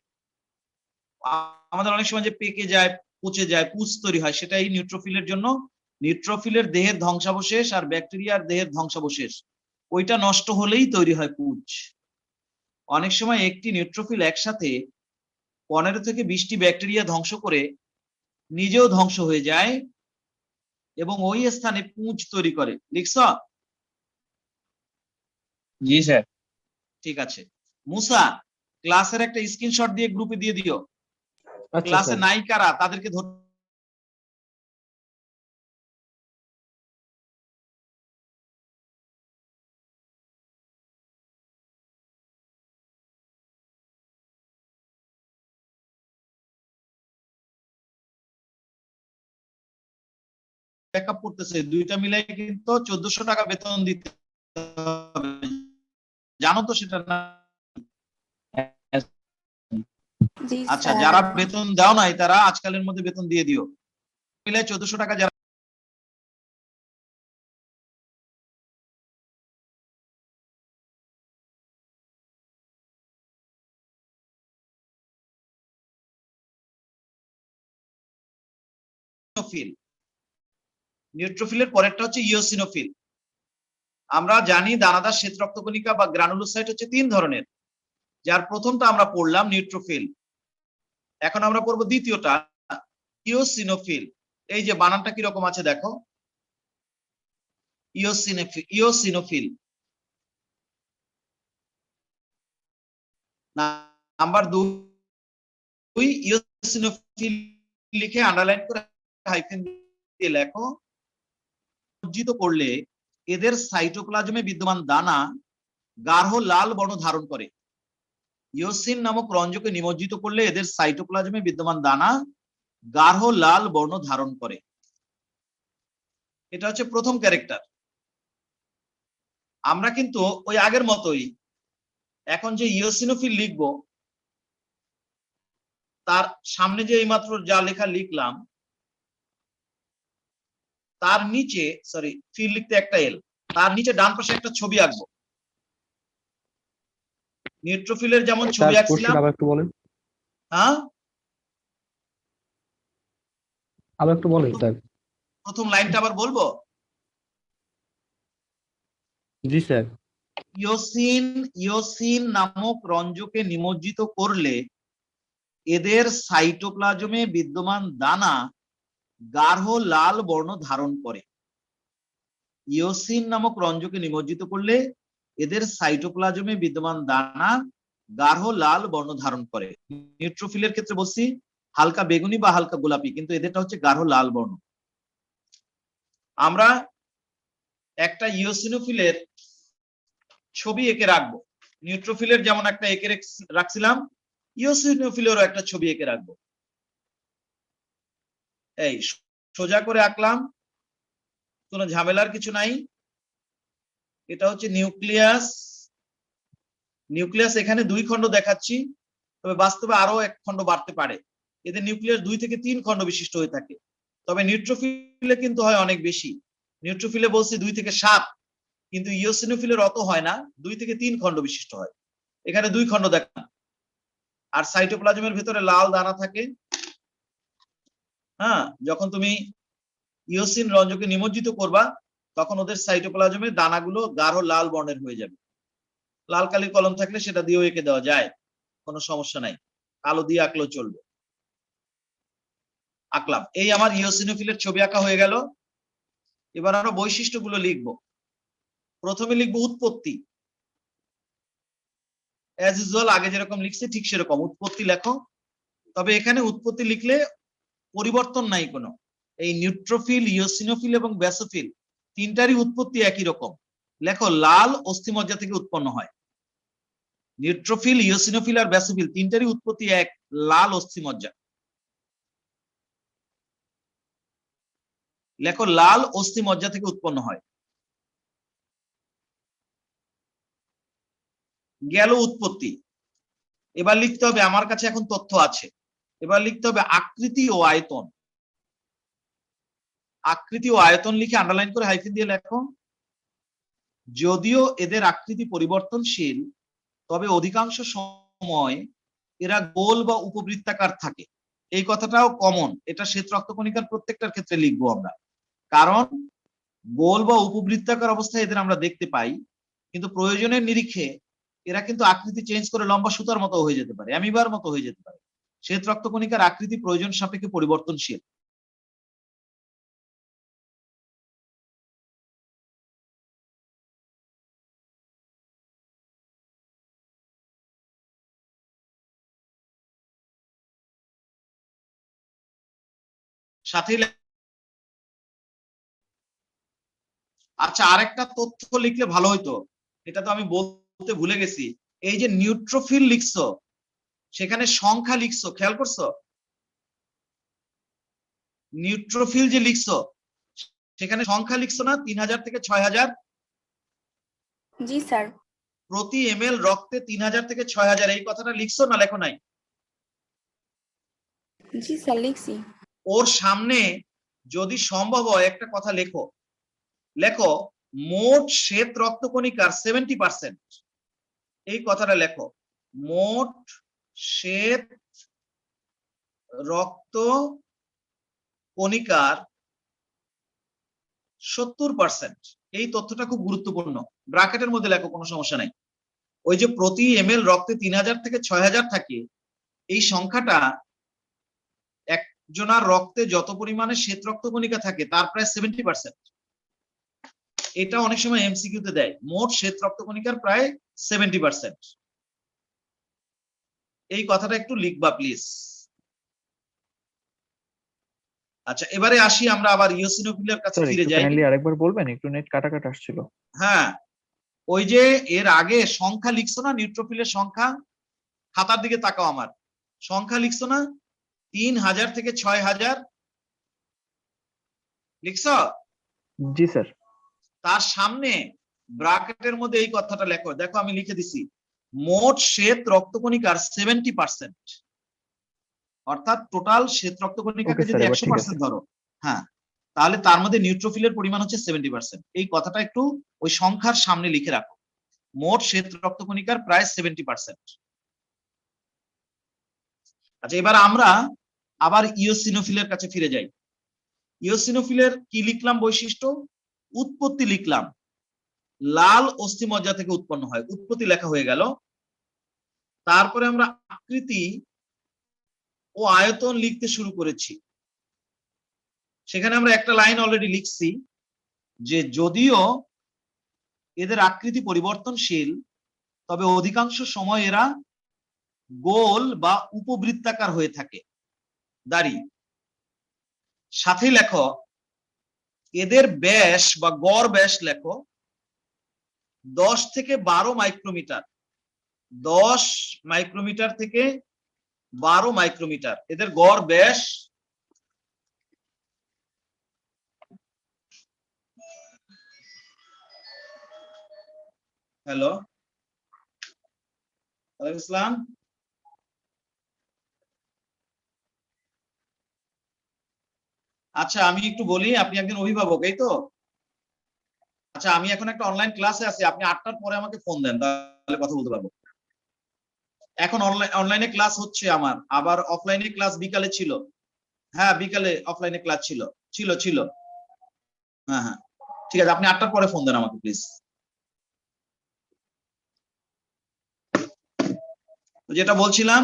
আমাদের অনেক সময় যে পেকে যায়, পচে যায়, পুঁজ তৈরি হয়, সেটাই নিউট্রোফিলের জন্য। নিউট্রোফিলের দেহের ধ্বংসাবশেষ আর ব্যাকটেরিয়ার দেহের ধ্বংসাবশেষ ওইটা নষ্ট হলেই তৈরি হয় পুঁজ। অনেক সময় একটি নিউট্রোফিল একসাথে 15 থেকে 20টি ব্যাকটেরিয়া ধ্বংস করে নিজেও ধ্বংস হয়ে যায় এবং ওই স্থানে পুঁজ তৈরি করে। লিখছ? জি স্যার। ঠিক আছে। মুসা, ক্লাসের একটা স্ক্রিনশট দিয়ে গ্রুপে দিয়ে দিও। আচ্ছা ক্লাসে স্যার। নাই কারা তাদেরকে ধর ব্যাকআপ করতেছে, দুইটা মিলাই কিন্তু 1400 টাকা বেতন দিতে হবে, জানো তো সেটা না? জি আচ্ছা, স্যার। যারা বেতন দাও নাই তারা আজকালের মধ্যে বেতন দিয়ে দিও। মিলাই 1400 টাকা যারা ফিল। নিউট্রোফিলের পরেরটা হচ্ছে ইওসিনোফিল। আমরা জানি দানাদার শ্বেত রক্তকণিকা বা গ্রানুলোসাইট হচ্ছে 3 ধরনের, যার প্রথমটা আমরা পড়লাম নিউট্রোফিল। এখন আমরা পড়বো দ্বিতীয়টা ইওসিনোফিল। এই যে বানানটা কি রকম আছে দেখো, ইওসিনোফিল, ইওসিনোফিল। নাম্বার 2 ইওসিনোফিল লিখে আন্ডারলাইন করে হাইফেন দিয়ে লেখো। উজ্জিত করলে এদের সাইটোপ্লাজমে বিদ্যমান দানা গাঢ় লাল বর্ণ ধারণ করে। ইওসিন নামক রঞ্জকে নিমজ্জিত করলে এদের সাইটোপ্লাজমে বিদ্যমান দানা গাঢ় লাল বর্ণ ধারণ করে। এটা হচ্ছে প্রথম ক্যারেক্টার। আমরা কিন্তু ওই আগের মতোই এখন যে ইওসিনোফিল লিখবো তার সামনে যে এইমাত্র যা লেখা লিখলাম তার নিচে, সরি ফিল লিখতে একটা এল, তার নিচে ডান পাশে একটা ছবি আঁকবো। নিউট্রোফিলের যেমন ছবি আঁকছিলাম। আবার একটু বলেন, হ্যাঁ, আবার একটু বলেন স্যার। প্রথম লাইনটা আবার বলবো। জি স্যার। ইওসিন, ইওসিন নামক রঞ্জকে নিমজ্জিত করলে এদের সাইটোপ্লাজমে বিদ্যমান দানা গাঢ় লাল বর্ণ ধারণ করে। ইওসিন নামক রঞ্জকে নিমজ্জিত করলে এদের সাইটোপ্লাজমে বিদ্যমান দানা গাঢ় লাল বর্ণ ধারণ করে। নিউট্রোফিলের ক্ষেত্রে বলছি হালকা বেগুনি বা হালকা গোলাপি, কিন্তু এদেরটা হচ্ছে গাঢ় লাল বর্ণ। আমরা একটা ইওসিনোফিলের ছবি এঁকে রাখবো। নিউট্রোফিলের যেমন একটা এঁকে রাখছিলাম, ইওসিনোফিলেরও একটা ছবি এঁকে রাখবো। এই সোজা করে আঁকলাম, কোনো ঝামেলার কিছু নাই। এটা হচ্ছে নিউক্লিয়াস। নিউক্লিয়াস এখানে 2 খণ্ড দেখাচ্ছি, তবে বাস্তবে আরো 1 খণ্ড বাড়তে পারে। এদের নিউক্লিয়াস 2 থেকে 3 খণ্ড বিশিষ্ট হয়ে থাকে, তবে নিউট্রোফিলে কিন্তু হয় অনেক বেশি। নিউট্রোফিলে বলছি 2 থেকে 7, কিন্তু ইওসিনোফিলের অত হয় না, 2 থেকে 3 খণ্ড বিশিষ্ট হয়। এখানে 2 খণ্ড দেখা। আর সাইটোপ্লাজমের ভেতরে লাল দানা থাকে। হ্যাঁ, যখন তুমি ইওসিন রঞ্জকে নিমজ্জিত করবা তখন ওদের সাইটোপ্লাজমের দানাগুলো গাঢ় লাল বর্ণের হয়ে যাবে। লাল কালির কলম থাকলে সেটা দিয়েও এঁকে দেওয়া যায়, কোনো সমস্যা নাই, কালো দিয়ে আঁকলেও চলবে। আঁকলাম। এই আমার ইওসিনোফিলের ছবি আঁকা হয়ে গেল। এবার আমরা বৈশিষ্ট্যগুলো লিখবো। প্রথমে লিখবো উৎপত্তি। অ্যাজ ইউজুয়াল আগে যেরকম লিখছি ঠিক সেরকম উৎপত্তি লেখো। তবে এখানে উৎপত্তি লিখলে পরিবর্তন নাই কোনো। এই নিউট্রোফিল, ইওসিনোফিল এবং ব্যাসোফিল তিনটারই উৎপত্তি একই রকম। লেখো লাল অস্থিমজ্জা থেকে উৎপন্ন হয়। নিউট্রোফিল, ইওসিনোফিল আর ব্যাসোফিল তিনটারই উৎপত্তি এক, লাল অস্থিমজ্জা। লেখো লাল অস্থিমজ্জা থেকে উৎপন্ন হয়। গেল উৎপত্তি। এবার লিখতে হবে, আমার কাছে এখন তথ্য আছে, এবার লিখতে হবে আকৃতি ও আয়তন। আকৃতি ও আয়তন লিখে আন্ডারলাইন করে হাইফেন দিয়ে লেখো। যদিও এদের আকৃতি পরিবর্তনশীল তবে অধিকাংশ সময় এরা গোল বা উপবৃত্তাকার থাকে। এই কথাটাও কমন, এটা শ্বেত রক্তকণিকার প্রত্যেকটার ক্ষেত্রে লিখবো আমরা, কারণ গোল বা উপবৃত্তাকার অবস্থায় এদের আমরা দেখতে পাই, কিন্তু প্রয়োজনের নিরিখে এরা কিন্তু আকৃতি চেঞ্জ করে লম্বা সুতার মতো হয়ে যেতে পারে, অ্যামিবার মতো হয়ে যেতে পারে। শ্বেত রক্তকণিকার আকৃতি প্রয়োজন সাপেক্ষে পরিবর্তনশীল। সাথে আচ্ছা, আরেকটা তথ্য লিখলে ভালো হইতো, এটা তো আমি বলতে ভুলে গেছি। এই যে নিউট্রোফিল লিখছো, সেখানে সংখ্যা লিখছো, খেয়াল করছো? নিউট্রোফিল যে লিখছো সেখানে সংখ্যা লিখছো না, 3000 থেকে 6000? জি স্যার। প্রতি এমএল রক্তে 3000 থেকে 6000, এই কথাটা লিখছো না লেখো নাই? জি স্যার লিখছি। ওর সামনে যদি সম্ভব হয় একটা কথা লেখো, লেখো মোট শ্বেত রক্তকণিকার 70%, এই কথাটা লেখো, মোট শ্বেত রক্ত কণিকার 70%, এই তথ্যটা খুব গুরুত্বপূর্ণ, ব্র্যাকেটের মধ্যে লেখো, কোনো সমস্যা নাই। ওই যে প্রতি এমএল রক্তে 3000 থেকে 6000 থাকে, এই সংখ্যাটা একজনের রক্তে যত পরিমাণে শ্বেত রক্তকণিকা থাকে তার প্রায় 70%। এটা অনেক সময় এমসিকিউ তে দেয়, মোট শ্বেত রক্তকণিকার প্রায় 70%। এই কথাটা একটু লিখবা প্লিজ। আচ্ছা, এবারে আসি আমরা আবার ইওসিনোফিলের কাছে স্যার ফিরে একটু যাই। কাইন্ডলি আরেকবার বলবেন, একটু নেট কাটা কাটা আসছিল। হ্যাঁ, ওই যে এর আগে সংখ্যা লিখছো না, নিউট্রোফিলের সংখ্যা, খাতার দিকে তাকাও আমার, সংখ্যা লিখছো না 3000 থেকে 6000 লিখছো? জি স্যার। তার সামনে ব্র্যাকেটের মধ্যে এই কথাটা লেখো, দেখো আমি লিখে দিছি, মোট শ্বেত রক্তকণিকার 70%, অর্থাৎ টোটাল শ্বেত রক্তকণিকাকে ওকে যদি স্যার, এবার ঠিক আছে। 100% ধরো, হ্যাঁ, তাহলে তার মধ্যে নিউট্রোফিলের পরিমাণ হচ্ছে 70%। এই কথাটা একটু ওই সংখ্যার সামনে লিখে রাখো, মোট শ্বেত রক্তকণিকার প্রায় 70%। আচ্ছা, এবার আমরা আবার ইওসিনোফিলের কাছে ফিরে যাই। ইওসিনোফিলের কি লিখলাম বৈশিষ্ট্য? উৎপত্তি লিখলাম, লাল অস্থিমজ্জা থেকে উৎপন্ন হয়, উৎপত্তি লেখা হয়ে গেল। তারপরে আমরা আকৃতি ও আয়তন লিখতে শুরু করেছি। সেখানে আমরা একটা লাইন অলরেডি লিখছি যে যদিও এদের আকৃতি পরিবর্তনশীল, তবে অধিকাংশ সময় এরা গোল বা উপবৃত্তাকার হয়ে থাকে। দাড়ি সাথে লেখো এদের ব্যাস বা গড় ব্যাস লেখো 10 থেকে 12 মাইক্রোমিটার, 10 মাইক্রোমিটার থেকে 12 মাইক্রোমিটার এদের গড় ব্যাস। হ্যালো, ওয়ালাইকুম আসসালাম। আচ্ছা, আমি একটু বলি, আপনি একজন অভিভাবক, এই তো? আচ্ছা, আমি এখন একটা অনলাইন ক্লাসে আছি, আপনি 8টার পরে আমাকে ফোন দেন, তাহলে কথা বলতে পারবো। এখন অনলাইনে ক্লাস হচ্ছে আমার, আবার অফলাইনে ক্লাস বিকালে ছিল। হ্যাঁ, বিকালে অফলাইনে ক্লাস ছিল ছিল ছিল হ্যাঁ হ্যাঁ, ঠিক আছে, আপনি 8টার পরে ফোন দেন আমাকে প্লিজ। যেটা বলছিলাম,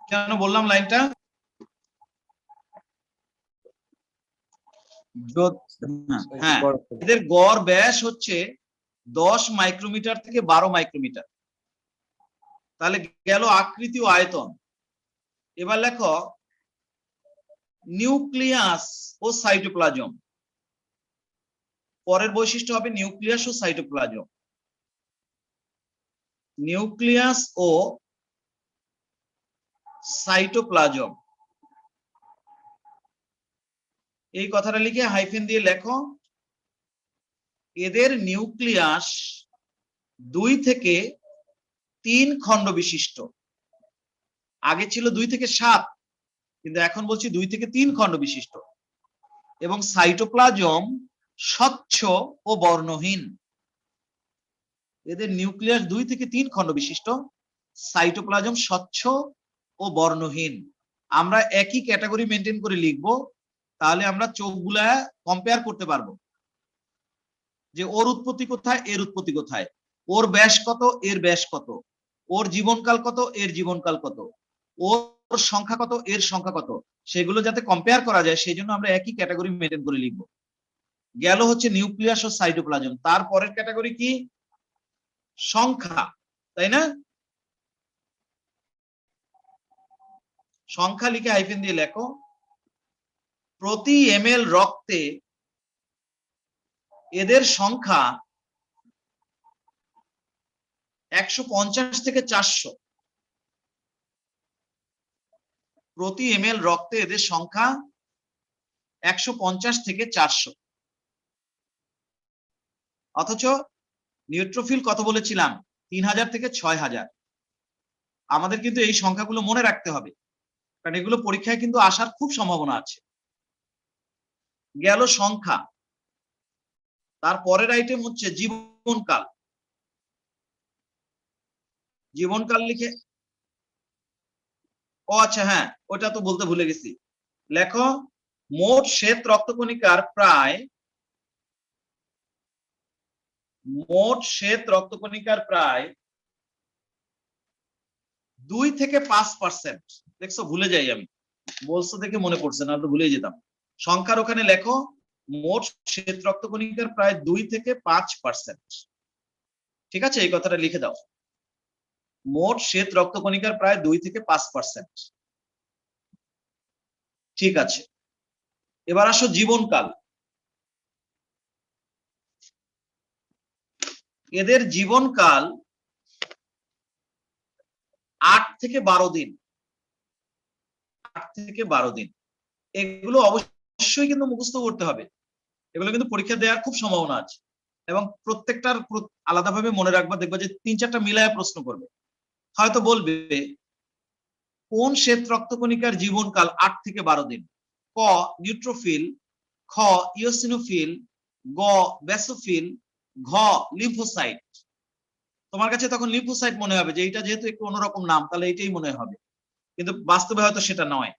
কেন বললাম লাইনটা, হ্যাঁ, এদের গড় ব্যাস হচ্ছে 10 মাইক্রোমিটার থেকে 12 মাইক্রোমিটার। তাহলে গেল আকৃতি ও আয়তন। এবার লেখো নিউক্লিয়াস ও সাইটোপ্লাজম। পরের বৈশিষ্ট্য হবে নিউক্লিয়াস ও সাইটোপ্লাজম। নিউক্লিয়াস ও সাইটোপ্লাজম, এই কথাটা লিখে হাইফেন দিয়ে লেখো এদের নিউক্লিয়াস 2 থেকে 3 খণ্ড বিশিষ্ট। আগে ছিল 2 থেকে 7, কিন্তু এখন বলছি 2 থেকে 3 খণ্ড বিশিষ্ট। এবং সাইটোপ্লাজম স্বচ্ছ ও বর্ণহীন। এদের নিউক্লিয়াস 2 থেকে 3 খণ্ড বিশিষ্ট, সাইটোপ্লাজম স্বচ্ছ ও বর্ণহীন। আমরা একই ক্যাটাগরি মেনটেন করে লিখবো, তাহলে আমরা চোখগুলা কম্পেয়ার করতে পারবো যে ওর উৎপত্তি কোথায়, এর উৎপত্তি কোথায়, ওর ব্যাস কত, এর ব্যাস কত, ওর জীবনকাল কত, এর জীবনকাল কত, ওর সংখ্যা কত, এর সংখ্যা কত, সেগুলো যাতে কম্পেয়ার করা যায় সেই জন্য আমরা একই ক্যাটাগরি মেনটেন করে লিখবো। গেল হচ্ছে নিউক্লিয়াস ও সাইটোপ্লাজম। তারপরের ক্যাটাগরি কি? সংখ্যা, তাই না? সংখ্যা লিখে হাইফেন দিয়ে লেখো, প্রতি ml রক্তে এদের সংখ্যা 150 থেকে 400। প্রতি ml রক্তে এদের সংখ্যা 150 থেকে 400। অথচ নিউট্রোফিল কত বলেছিলাম? 3000 থেকে 6000। আমাদের কিন্তু এই সংখ্যাগুলো মনে রাখতে হবে, কারণ এগুলো পরীক্ষায় কিন্তু আসার খুব সম্ভাবনা আছে। গেল সংখ্যা। তারপরের আইটেম হচ্ছে জীবনকাল। জীবনকাল লিখে, ও আচ্ছা হ্যাঁ, ওটা তো বলতে ভুলে গেছি। লেখো, মোট শ্বেত রক্তকণিকার প্রায় 2 থেকে 5%। দেখছো, ভুলে যাই আমি, বলছো দেখে মনে পড়ছে, না তো ভুলে যেতাম। সংখ্যার ওখানে লেখো, মোট শ্বেত রক্তকণিকার প্রায় 2 থেকে 5%। ঠিক আছে, এই কথাটা লিখে দাও, মোট শ্বেত রক্তকণিকার প্রায় 2 থেকে 5%। ঠিক আছে, এবার আসো জীবনকাল। এদের জীবনকাল 8 থেকে 12 দিন। 8 থেকে 12 দিন। এগুলো অবশ্যই কিন্তু মুখস্থ করতে হবে, এগুলো কিন্তু পরীক্ষা দেওয়ার খুব সম্ভাবনা আছে, এবং প্রত্যেকটার আলাদাভাবে মনে রাখবা, দেখবা যে 3-4টা মিলায় প্রশ্ন করবে। হয়তো বলবে কোন শ্বেত রক্তকণিকার জীবনকাল 8 থেকে 12 দিন? ক নিউট্রোফিল, খ ইওসিনোফিল, গ বেসোফিল, ঘ লিম্ফোসাইট। তোমার কাছে তখন লিম্ফোসাইট মনে হবে যে এটা যেহেতু একটু অন্যরকম নাম, তাহলে এটাই মনে হবে, কিন্তু বাস্তবে হয়তো সেটা নয়,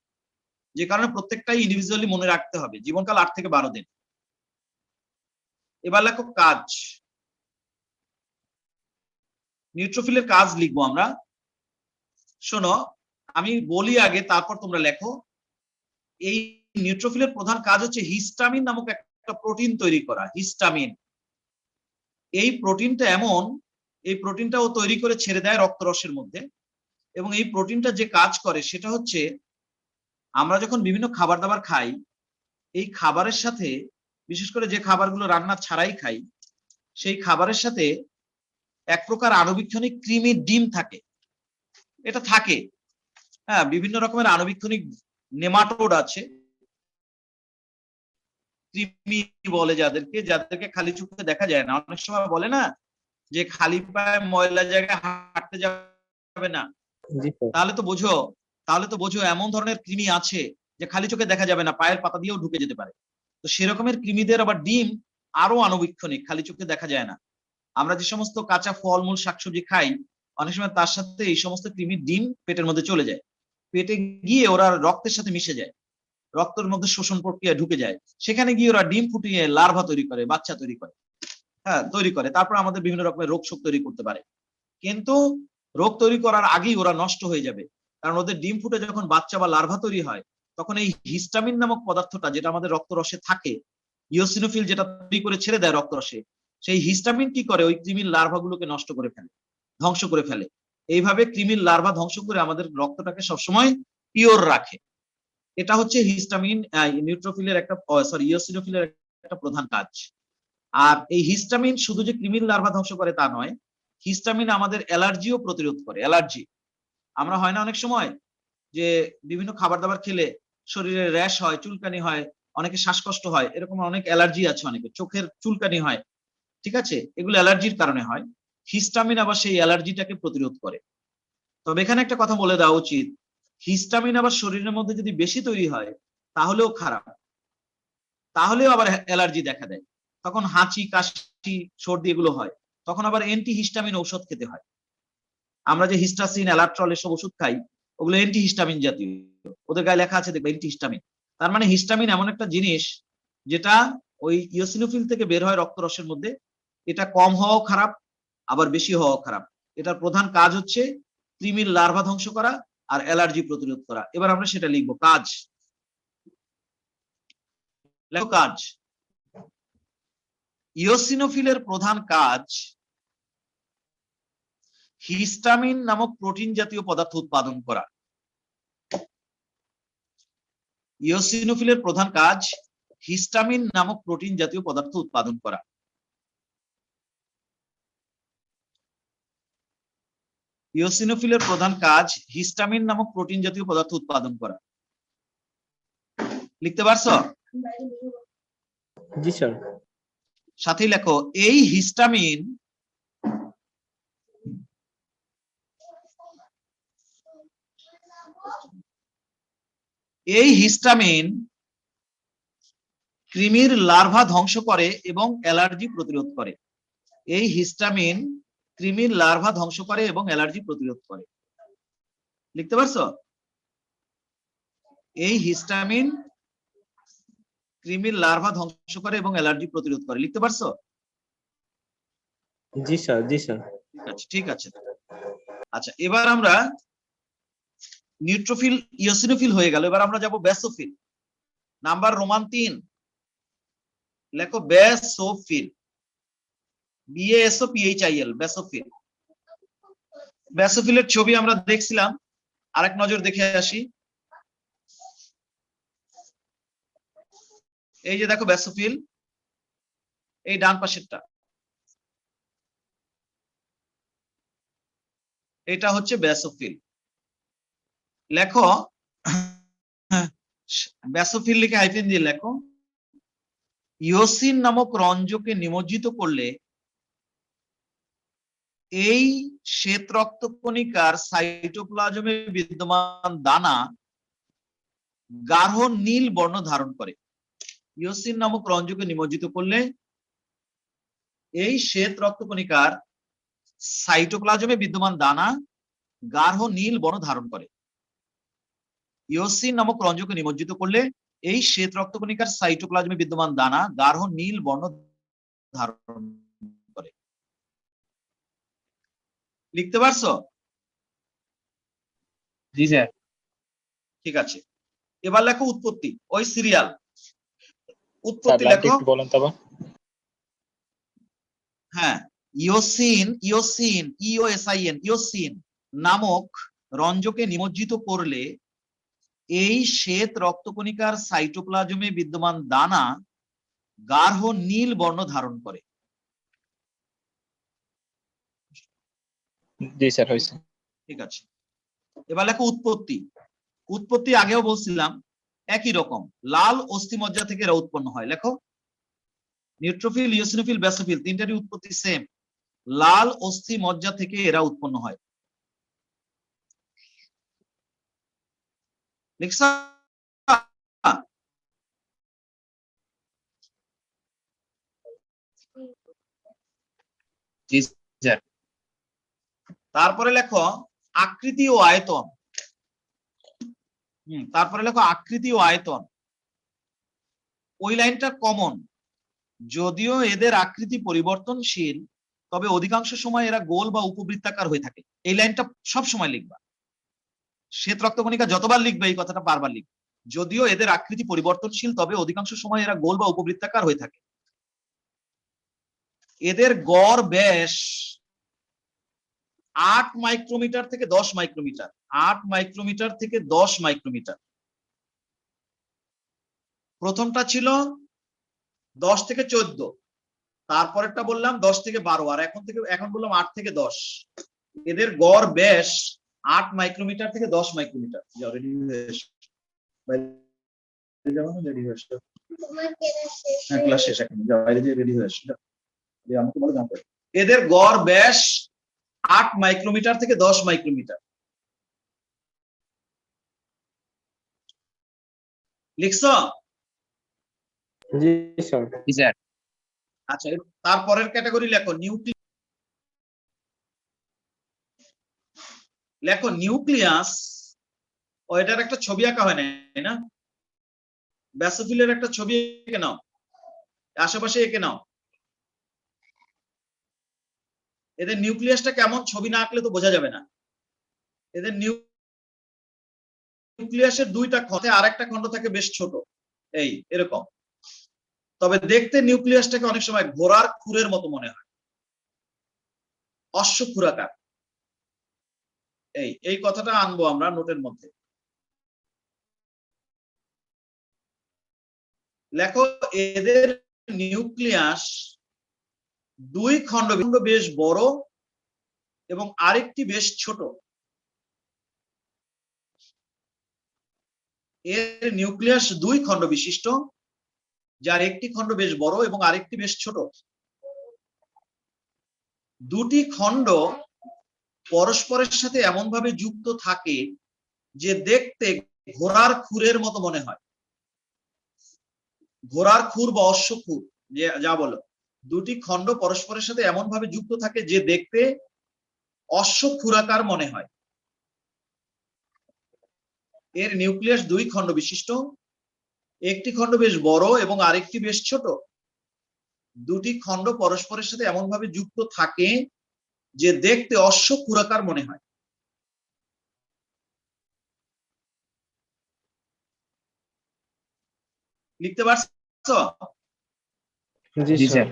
যে কারণে প্রত্যেকটাই ইন্ডিভিজুয়ালি মনে রাখতে হবে। জীবনকাল 8 থেকে 12 দিন। এবার লেখো কাজ। নিউট্রোফিলের কাজ লিখবো আমরা। শোনো, আমি বলি আগে, তারপর তোমরা লেখো। এই নিউট্রোফিলের প্রধান কাজ হচ্ছে হিস্টামিন নামক একটা প্রোটিন তৈরি করা। হিস্টামিন, এই প্রোটিনটা এমন, এই প্রোটিনটা ও তৈরি করে ছেড়ে দেয় রক্তরসের মধ্যে, এবং এই প্রোটিনটা যে কাজ করে সেটা হচ্ছে, আমরা যখন বিভিন্ন খাবার দাবার খাই, এই খাবারের সাথে, বিশেষ করে যে খাবারগুলো রান্না ছাড়াই খাই, সেই খাবারের সাথে এক প্রকার আণুবীক্ষণিক কৃমির ডিম থাকে। এটা থাকে, হ্যাঁ, বিভিন্ন রকমের আণুবীক্ষণিক নেমাটোড আছে, কৃমি বলে যাদেরকে খালি চোখে দেখা যায় না। অনেক সময় বলে না যে খালি পায়ে ময়লা জায়গায় হাঁটতে যাবে না, জি স্যার। তাহলে তো বোঝো এমন ধরনের কৃমি আছে যে খালি চোখে দেখা যাবে না, পায়ের পাতা দিয়েও ঢুকে যেতে পারে। তো সেরকমের কৃমিদের আবার ডিম আরো আণুবীক্ষণিক, খালি চোখে দেখা যায় না। আমরা যে সমস্ত কাঁচা ফলমূল শাকসবজি খাই, অনেক সময় তার সাথে এই সমস্ত কৃমির ডিম পেটের মধ্যে চলে যায়, পেটে গিয়ে ওরা রক্তের সাথে মিশে যায়, রক্তের মধ্যে শোষণ প্রক্রিয়া ঢুকে যায়, সেখানে গিয়ে ওরা ডিম ফুটিয়ে লার্ভা তৈরি করে, বাচ্চা তৈরি করে, হ্যাঁ তৈরি করে, তারপর আমাদের বিভিন্ন রকমের রোগ শোক তৈরি করতে পারে। কিন্তু রোগ তৈরি করার আগেই ওরা নষ্ট হয়ে যাবে, কারণ ওদের ডিম ফুটে যখন বাচ্চা বা লার্ভা তৈরি হয়, তখন এই হিস্টামিন নামক পদার্থটা যেটা আমাদের রক্তরসে থাকে, ইওসিনোফিল যেটা তৈরি করে ছেড়ে দেয় রক্তরসে, সেই হিস্টামিন কি করে, ওই কৃমির লার্ভাগুলোকে নষ্ট করে ফেলে, ধ্বংস করে ফেলে। এইভাবে কৃমির লার্ভা ধ্বংস করে আমাদের রক্তটাকে সবসময় পিওর রাখে। এটা হচ্ছে হিস্টামিন, নিউট্রোফিলের একটা, ইওসিনোফিলের একটা প্রধান কাজ। আর এই হিস্টামিন শুধু যে কৃমির লার্ভা ধ্বংস করে তা নয়, হিস্টামিন আমাদের অ্যালার্জিও প্রতিরোধ করে। অ্যালার্জি, আমরা হয় না অনেক সময় যে বিভিন্ন খাবার দাবার খেলে শরীরে র্যাশ হয়, চুলকানি হয়, অনেকে শ্বাসকষ্ট হয়, এরকম অনেক অ্যালার্জি আছে, অনেকে চোখের চুলকানি হয়, ঠিক আছে, এগুলো অ্যালার্জির কারণে হয়। হিস্টামিন আবার সেই অ্যালার্জিটাকে প্রতিরোধ করে। তবে এখানে একটা কথা বলে দেওয়া উচিত, হিস্টামিন আবার শরীরের মধ্যে যদি বেশি তৈরি হয় তাহলেও খারাপ, তাহলেও আবার অ্যালার্জি দেখা দেয়, তখন হাঁচি কাশি সর্দি এগুলো হয়, তখন আবার অ্যান্টিহিস্টামিন ঔষধ খেতে হয়। আমরা যে হিস্টাসিন, অ্যালাট্রল এসব ওষুধ খাই, ওগুলো অ্যান্টিহিস্টামিন জাতীয়, ওদের গায়ে লেখা আছে দেখবে অ্যান্টিহিস্টামিন। তার মানে হিস্টামিন এমন একটা জিনিস যেটা ওই ইওসিনোফিল থেকে বের হয় রক্তরসের মধ্যে। এটা কম হওয়াও খারাপ, আবার বেশি হওয়াও খারাপ। এটার প্রধান কাজ হচ্ছে কৃমির লার্ভা ধ্বংস করা আর অ্যালার্জি প্রতিরোধ করা। এবার আমরা সেটা লিখবো, কাজ। লেখো কাজ। ইওসিনোফিলের প্রধান কাজ হিস্টামিন নামক প্রোটিন জাতীয় পদার্থ উৎপাদন করা। ইওসিনোফিলের প্রধান কাজ হিস্টামিন নামক প্রোটিন জাতীয় পদার্থ উৎপাদন করা। ইওসিনোফিলের প্রধান কাজ হিস্টামিন নামক প্রোটিন জাতীয় পদার্থ উৎপাদন করা। লিখতে পারছো? জি স্যার। সাথে লেখো এই হিস্টামিন কৃমির লার্ভা ধ্বংস করে এবং অ্যালার্জি প্রতিরোধ করে। এই হিস্টামিন কৃমির লার্ভা ধ্বংস করে এবং অ্যালার্জি প্রতিরোধ করে। লিখতে পারছো? এই হিস্টামিন কৃমির লার্ভা ধ্বংস করে এবং অ্যালার্জি প্রতিরোধ করে। লিখতে পারছো? জি স্যার, জি স্যার। ঠিক আছে, ঠিক আছে। আচ্ছা, এবার আমরা নিউট্রোফিল, ইওসিনোফিল হয়ে গেল। এবার আমরা যাব বেসোফিল। Number Roman 3। লেখো বেসোফিল, BASOPHIL, বেসোফিল। বেসোফিলের ছবি আমরা দেখছিলাম, আরেক নজর দেখে আসি। এই যে দেখো বেসোফিল, এই ডান পাশেরটা, এটা হচ্ছে বেসোফিল। লেখো বেসোফিল লিখে হাইফেন দিয়ে লেখো ইওসিন নামক রঞ্জকে নিমজ্জিত করলে এই শ্বেত রক্তকণিকার সাইটোপ্লাজমে বিদ্যমান দানা গাঢ় নীল বর্ণ ধারণ করে। ইওসিন নামক রঞ্জকে নিমজ্জিত করলে এই শ্বেত রক্তকণিকার সাইটোপ্লাজমে বিদ্যমান দানা গাঢ় নীল বর্ণ ধারণ করে। ইওসিন নামক রঞ্জকে নিমজ্জিত করলে এই শ্বেত রক্তকণিকার সাইটোপ্লাজমে বিদ্যমান দানা গাঢ় নীল বর্ণ ধারণ করে। লিখতে পারছো? জি স্যার। ঠিক আছে, এবার লেখো উৎপত্তি, ওই সিরিয়াল উৎপত্তি স্যার লেখো। একটু বলেন তো আবার। হ্যাঁ, ইওসিন, ইওসিন, ইওএসআইএন, ইওসিন নামক রঞ্জকে নিমজ্জিত করলে এই শ্বেত রক্তকণিকার সাইটোপ্লাজমে বিদ্যমান দানা গাঢ় নীল বর্ণ ধারণ করে। জি স্যার, হয়েছে। ঠিক আছে, এবার লেখো উৎপত্তি। উৎপত্তি আগেও বলছিলাম, একই রকম, লাল অস্থিমজ্জা থেকে এরা উৎপন্ন হয়। লেখো নিউট্রোফিল, ইওসিনোফিল, বেসোফিল তিনটারই উৎপত্তি সেম, লাল অস্থিমজ্জা থেকে এরা উৎপন্ন হয়। লিখছ? জি স্যার। তারপরে লেখো আকৃতি ও আয়তন। তারপরে লেখো আকৃতি ও আয়তন। ওই লাইনটা কমন, যদিও এদের আকৃতি পরিবর্তনশীল তবে অধিকাংশ সময় এরা গোল বা উপবৃত্তাকার হয়ে থাকে। এই লাইনটা সব সময় লিখবা, শ্বেত রক্তকণিকা যতবার লিখবে এই কথাটা বারবার লিখবে। যদিও এদের আকৃতি পরিবর্তনশীল তবে অধিকাংশ সময় এরা গোল বা উপবৃত্তাকার হয়ে থাকে। এদের গড় ব্যাস 8 মাইক্রোমিটার থেকে 10 মাইক্রোমিটার, 8 মাইক্রোমিটার থেকে 10 মাইক্রোমিটার। প্রথমটা ছিল 10 থেকে 14, তারপরেরটা বললাম 10 থেকে 12, আর এখন বললাম 8 থেকে 10। এদের গড় ব্যাস 8 মাইক্রোমিটার থেকে 10 মাইক্রোমিটার। এদের গড় ব্যাস 8 মাইক্রোমিটার থেকে 10 মাইক্রোমিটার। লিখছ? জি স্যার। জি স্যার। আচ্ছা, তারপরের ক্যাটাগরি লেখো নিউক্লিয়াস। লেখো নিউক্লিয়াস, এটার একটা ছবি আঁকা হয় নাই না? ব্যাসোফিলের একটা ছবি এঁকে নাও, আশেপাশে এঁকে নাও। এদের নিউক্লিয়াসটা কেমন ছবি না আঁকলে তো বোঝা যাবে না। এদের নিউক্লিয়াসের দুইটা খন্ড, আর একটা খন্ড থাকে বেশ ছোট, এই এরকম। তবে দেখতে নিউক্লিয়াসটাকে অনেক সময় ঘোড়ার খুরের মতো মনে হয়, অশ্বক্ষুরাকার। এই কথাটা আনবো আমরা নোটের মধ্যে। লেখো এদের নিউক্লিয়াস দুই খন্ড বেশ বড় এবং আরেকটি বেশ ছোট। এর নিউক্লিয়াস দুই খন্ড বিশিষ্ট, যার একটি খন্ড বেশ বড় এবং আরেকটি বেশ ছোট। দুটি খন্ড পরস্পরের সাথে এমন ভাবে যুক্ত থাকে যে দেখতে ঘোড়ার খুরের মতো মনে হয়। ঘোড়ার খুর বা অশ্বক্ষুর, যে যা বলো, দুটি খন্ড পরস্পরের সাথে এমন ভাবে যুক্ত থাকে যে দেখতে অশ্বক্ষুরাকার মনে হয়। এর নিউক্লিয়াস দুই খন্ড বিশিষ্ট, একটি খন্ড বেশ বড় এবং আরেকটি বেশ ছোট। দুটি খন্ড পরস্পরের সাথে এমন ভাবে যুক্ত থাকে যে দেখতে অশ্বক্ষুরাকার মনে হয়। লিখতে পারছো? জি স্যার।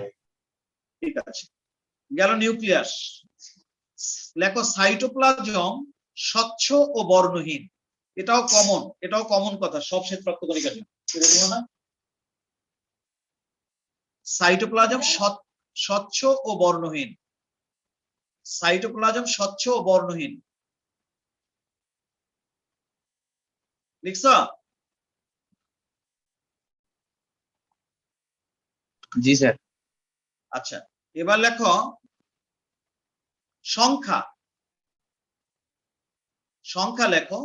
ঠিক আছে, গেল নিউক্লিয়াস। লেখো সাইটোপ্লাজম স্বচ্ছ ও বর্ণহীন। এটাও কমন কথা সব শ্বেত রক্তকণিকার জন্য না? সাইটোপ্লাজম স্বচ্ছ ও বর্ণহীন। সাইটোপ্লাজম স্বচ্ছ ও বর্ণহীন লিখছ? জি স্যার। আচ্ছা, এবার লেখো সংখ্যা। সংখ্যা লেখো,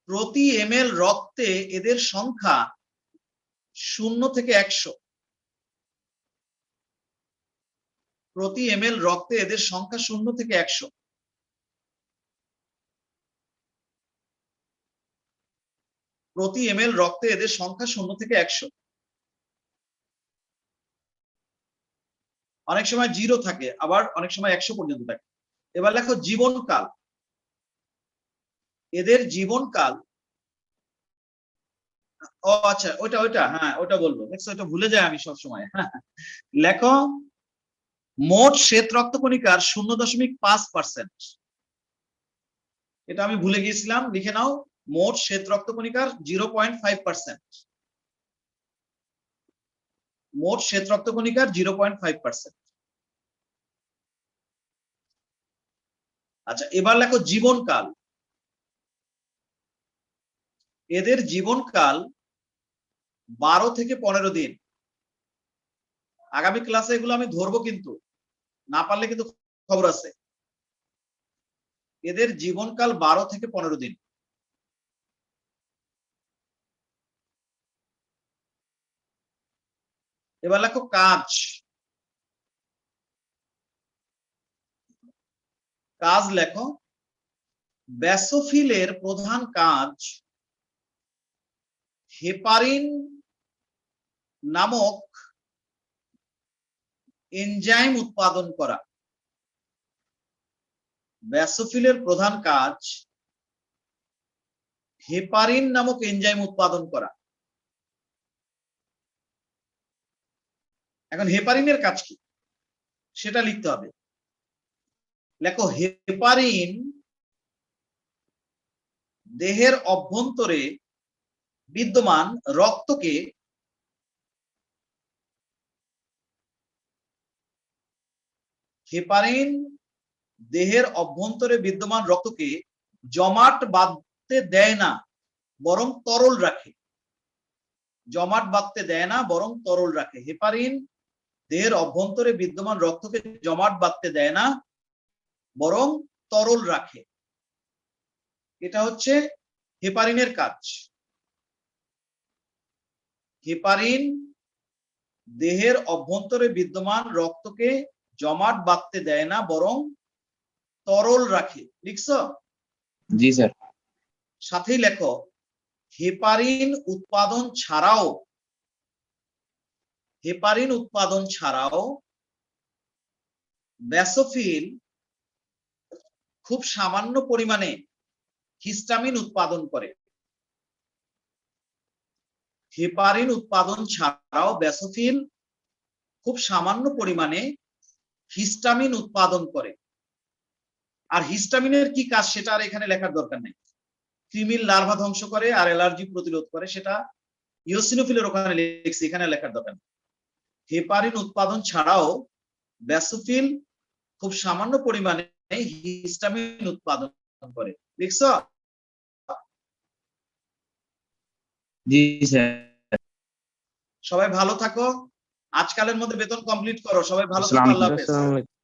প্রতি ml রক্তে এদের সংখ্যা 0 থেকে 100। প্রতি ml রক্তে এদের সংখ্যা 0 থেকে 100। প্রতি ml রক্তে এদের সংখ্যা 0 থেকে 100। অনেক সময় 0 থাকে, আবার অনেক সময় 100 পর্যন্ত থাকে। এবার লেখো জীবনকাল। এদের জীবনকাল, ও আচ্ছা, ওইটা হ্যাঁ ওটা বলবো, ওইটা ভুলে যায় আমি সব সময়। লেখো মোট শ্বেত রক্তকণিকার 0.5%। এটা আমি ভুলে গিয়েছিলাম, লিখে নাও। মোট শ্বেত রক্তকণিকার 0.5%। মোট শ্বেত রক্তকণিকার 0.5%। আচ্ছা, এবার লেখো জীবনকাল। এদের জীবনকাল 12 থেকে 15 দিন। আগামী ক্লাসে এগুলো আমি ধরবো, কিন্তু না পারলে কিন্তু খবর আছে। এদের জীবনকাল 12 থেকে 15 দিন। এবার লেখো কাজ। কাজ লেখো, ব্যাসোফিলের প্রধান কাজ হেপারিন নামক এনজাইম উৎপাদন করা। ব্যাসোফিলের প্রধান কাজ হেপারিন নামক এনজাইম উৎপাদন করা। এখন হেপারিনের কাজ কি সেটা লিখতে হবে। লেখো হেপারিন দেহের অভ্যন্তরে বিদ্যমান রক্তকে হেপারিন দেহের অভ্যন্তরে বিদ্যমান রক্তকে জমাট বাঁধতে দেয় না, বরং তরল রাখে। জমাট বাঁধতে দেয় না, বরং তরল রাখে। হেপারিন দেহের অভ্যন্তরে বিদ্যমান রক্তকে জমাট বাঁধতে দেয় না, বরং তরল রাখে। এটা হচ্ছে হেপারিনের কাজ। হেপারিন দেহের অভ্যন্তরে বিদ্যমান রক্তকে জমাট বাঁধতে দেয় না, বরং তরল রাখে। লিখছো? জি স্যার। সাথেই লেখো হেপারিন উৎপাদন ছাড়াও ব্যাসোফিল খুব সামান্য পরিমাণে হিস্টামিন উৎপাদন করে। হেপারিন উৎপাদন ছাড়াও ব্যাসোফিল খুব সামান্য পরিমাণে হিস্টামিন উৎপাদন করে। আর হিস্টামিনের কি কাজ সেটা আর এখানে লেখার দরকার নেই। কৃমির লার্ভা ধ্বংস করে আর অ্যালার্জি প্রতিরোধ করে, সেটা ইওসিনোফিলের ওখানে লিখছি, এখানে লেখার দরকার নেই। হেপারিন উৎপাদন ছাড়াও ব্যাসোফিল খুব সামান্য পরিমাণে হিস্টামিন উৎপাদন করে। লিখছো? জি স্যার। সবাই ভালো থাকো, আজকালের মধ্যে বেতন কমপ্লিট করো। সবাই ভালো থাকো, আসসালামু আল্লাহ হাফেজ। আসসালামু আলাইকুম।